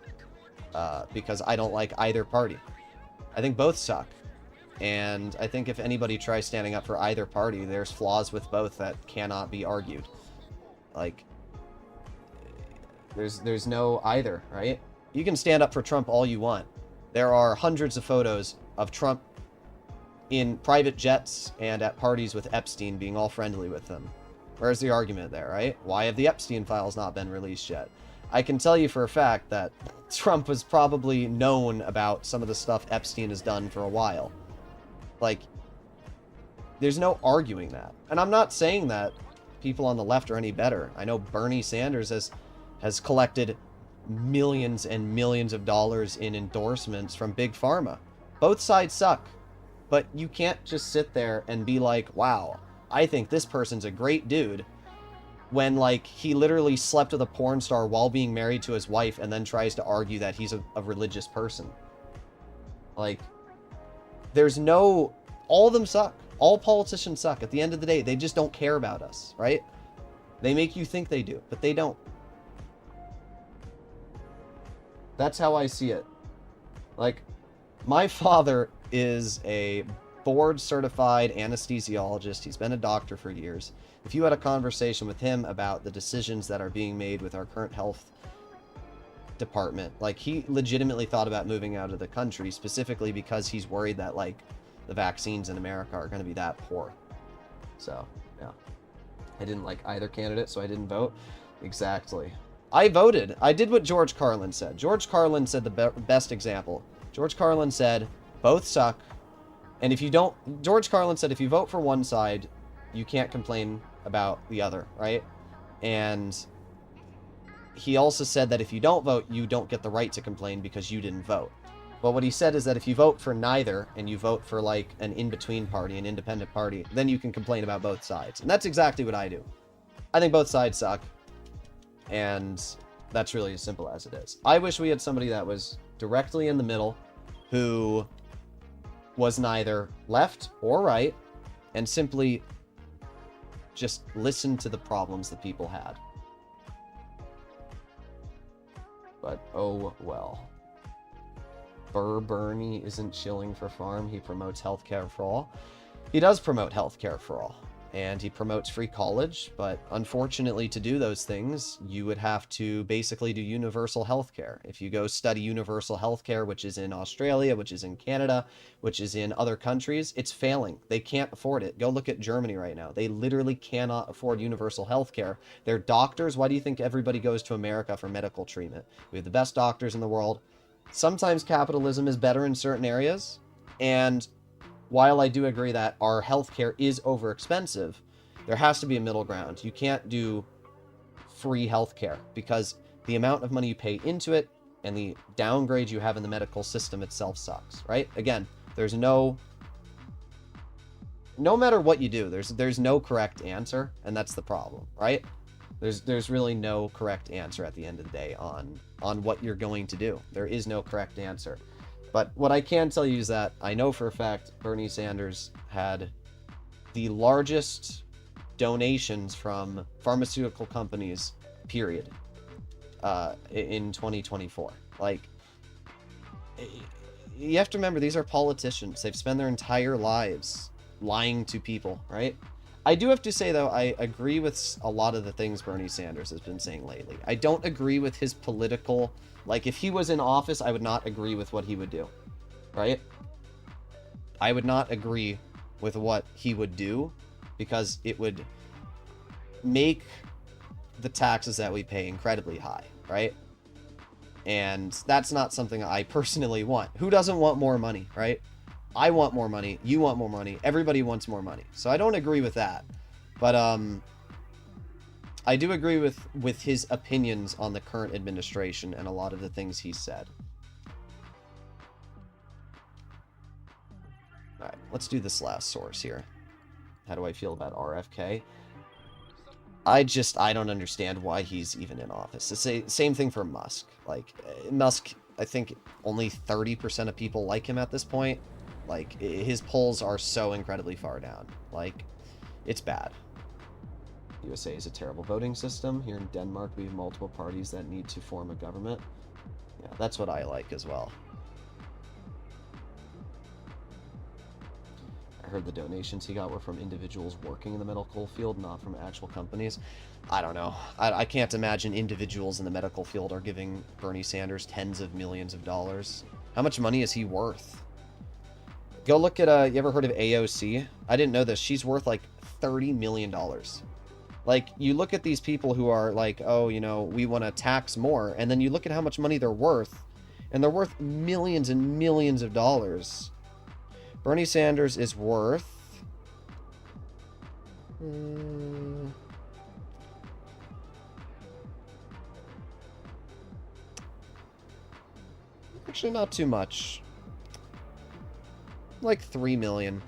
because I don't like either party. I think both suck. And I think if anybody tries standing up for either party, there's flaws with both that cannot be argued. Like, there's no either, right? You can stand up for Trump all you want. There are hundreds of photos of Trump in private jets and at parties with Epstein being all friendly with them. Where's the argument there, right? Why have the Epstein files not been released yet? I can tell you for a fact that Trump was probably known about some of the stuff Epstein has done for a while. Like, There's no arguing that. And I'm not saying that people on the left are any better. I know Bernie Sanders has collected millions and millions of dollars in endorsements from Big Pharma. Both sides suck. But you can't just sit there and be like, wow, I think this person's a great dude, when, like, he literally slept with a porn star while being married to his wife and then tries to argue that he's a religious person. Like, there's no... All of them suck. All politicians suck. At the end of the day, they just don't care about us, right? They make you think they do, but they don't. That's how I see it. Like, my father is a board-certified anesthesiologist. He's been a doctor for years. If you had a conversation with him about the decisions that are being made with our current health department, like, he legitimately thought about moving out of the country, specifically because he's worried that, like, the vaccines in America are going to be that poor. So, yeah. I didn't like either candidate, so I didn't vote. Exactly. I voted. I did what George Carlin said. George Carlin said the best example. George Carlin said, both suck. And if you don't... George Carlin said, if you vote for one side, you can't complain about the other, right? And he also said that if you don't vote, you don't get the right to complain because you didn't vote. But what he said is that if you vote for neither, and you vote for, like, an in-between party, an independent party, then you can complain about both sides. And that's exactly what I do. I think both sides suck. And that's really as simple as it is. I wish we had somebody that was directly in the middle, who was neither left or right, and simply just listened to the problems that people had. But, oh well. Bernie isn't shilling for farm. He promotes healthcare for all. He does promote healthcare for all. And he promotes free college, but unfortunately to do those things, you would have to basically do universal healthcare. If you go study universal healthcare, which is in Australia, which is in Canada, which is in other countries, it's failing. They can't afford it. Go look at Germany right now. They literally cannot afford universal healthcare. Their doctors, why do you think everybody goes to America for medical treatment? We have the best doctors in the world. Sometimes capitalism is better in certain areas, and while I do agree that our healthcare is overexpensive, there has to be a middle ground. You can't do free healthcare because the amount of money you pay into it and the downgrade you have in the medical system itself sucks, right? Again, there's no matter what you do, there's no correct answer, and that's the problem, right? There's really no correct answer at the end of the day on what you're going to do. There is no correct answer. But what I can tell you is that I know for a fact Bernie Sanders had the largest donations from pharmaceutical companies, period, in 2024. Like, you have to remember, these are politicians. They've spent their entire lives lying to people, right? I do have to say, though, I agree with a lot of the things Bernie Sanders has been saying lately. I don't agree with his political... Like, if he was in office, I would not agree with what he would do, right? I would not agree with what he would do because it would make the taxes that we pay incredibly high, right? And that's not something I personally want. Who doesn't want more money, right? I want more money. You want more money. Everybody wants more money. So I don't agree with that. But I do agree with his opinions on the current administration and a lot of the things he said. Alright, let's do this last source here. How do I feel about RFK? I don't understand why he's even in office. The same thing for Musk. Like, Musk, I think only 30% of people like him at this point. Like, his polls are so incredibly far down. Like, it's bad. USA is a terrible voting system. Here in Denmark, we have multiple parties that need to form a government. Yeah, that's what I like as well. I heard the donations he got were from individuals working in the medical field, not from actual companies. I don't know. I can't imagine individuals in the medical field are giving Bernie Sanders tens of millions of dollars. How much money is he worth? Go look at, you ever heard of AOC? I didn't know this. She's worth like $30 million. Like, you look at these people who are like, oh, you know, we want to tax more, and then you look at how much money they're worth, and they're worth millions and millions of dollars. Bernie Sanders is worth Mm, actually, not too much. Like 3 million.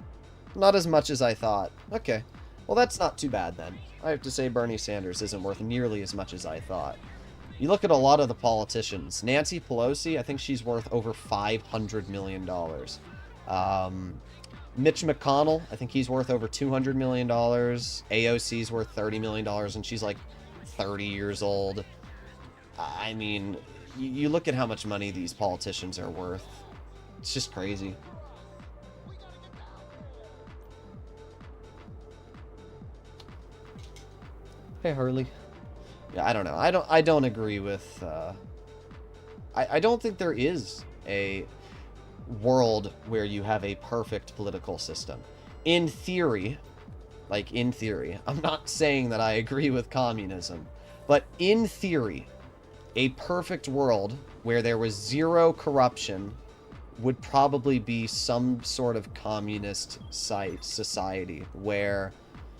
Not as much as I thought. Okay. Well, that's not too bad then. I have to say Bernie Sanders isn't worth nearly as much as I thought. You look at a lot of the politicians. Nancy Pelosi, I think she's worth over $500 million. Mitch McConnell, I think he's worth over $200 million. AOC's worth $30 million, and she's like 30 years old. I mean, you look at how much money these politicians are worth. It's just crazy. Hey, Harley. Yeah, I don't know. I don't agree with. I don't think there is a world where you have a perfect political system. In theory, like in theory, I'm not saying that I agree with communism, but in theory, a perfect world where there was zero corruption would probably be some sort of communist society where,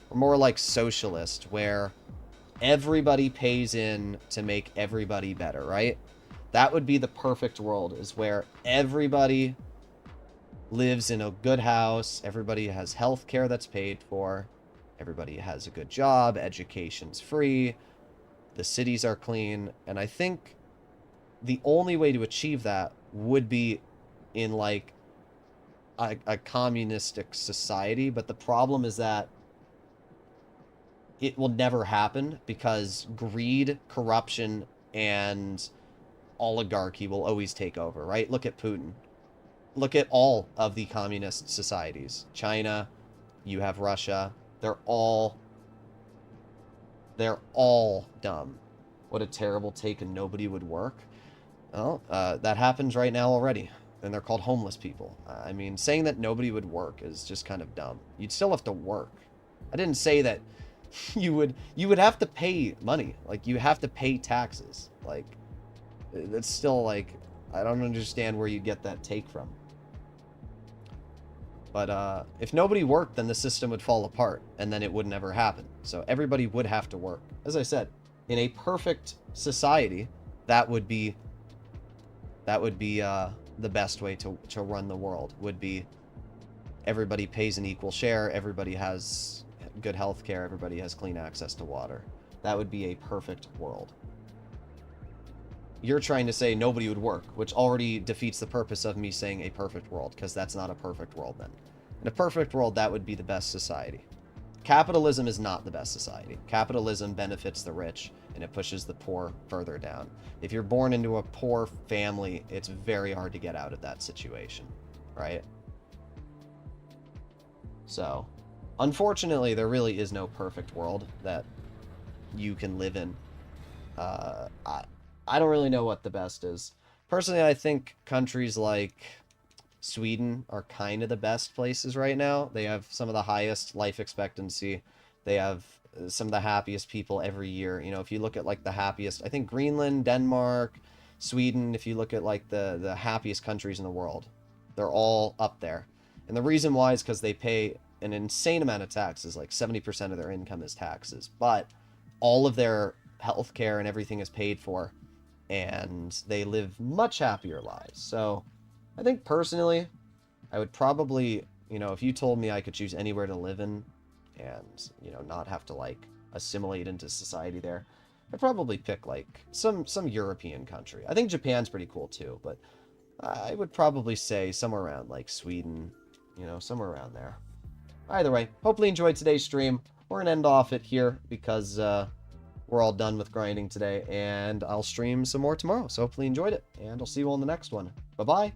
or more like socialist, where everybody pays in to make everybody better, right? That would be the perfect world, is where everybody lives in a good house, everybody has health care that's paid for, everybody has a good job, education's free, the cities are clean, and I think the only way to achieve that would be in like a communistic society, but the problem is that it will never happen because greed, corruption, and oligarchy will always take over, right? Look at Putin. Look at all of the communist societies. China, you have Russia. They're all dumb. What a terrible take, and nobody would work. Well, that happens right now already. And they're called homeless people. I mean, saying that nobody would work is just kind of dumb. You'd still have to work. I didn't say that you would have to pay money. Like, you have to pay taxes. Like, that's still, like, I don't understand where you get that take from. But if nobody worked, then the system would fall apart, and then it would never happen. So everybody would have to work. As I said, in a perfect society, that would be the best way to run the world. Would be everybody pays an equal share, everybody has good health care, everybody has clean access to water. That would be a perfect world. You're trying to say nobody would work, which already defeats the purpose of me saying a perfect world, because that's not a perfect world then. In a perfect world, that would be the best society. Capitalism is not the best society. Capitalism benefits the rich, and it pushes the poor further down. If you're born into a poor family, it's very hard to get out of that situation, right? So, unfortunately, there really is no perfect world that you can live in. I don't really know what the best is. Personally, I think countries like Sweden are kind of the best places right now. They have some of the highest life expectancy. They have some of the happiest people every year. You know, if you look at like the happiest, I think Greenland, Denmark, Sweden, if you look at like the happiest countries in the world, they're all up there. And the reason why is because they pay an insane amount of taxes, like 70% of their income is taxes, but all of their healthcare and everything is paid for, and they live much happier lives. So I think personally, I would probably, you know, if you told me I could choose anywhere to live in and, you know, not have to like assimilate into society there, I'd probably pick like some European country. I think Japan's pretty cool too, but I would probably say somewhere around like Sweden, you know, somewhere around there. Either way, hopefully you enjoyed today's stream. We're going to end off it here because we're all done with grinding today, and I'll stream some more tomorrow. So hopefully you enjoyed it, and I'll see you on the next one. Bye-bye.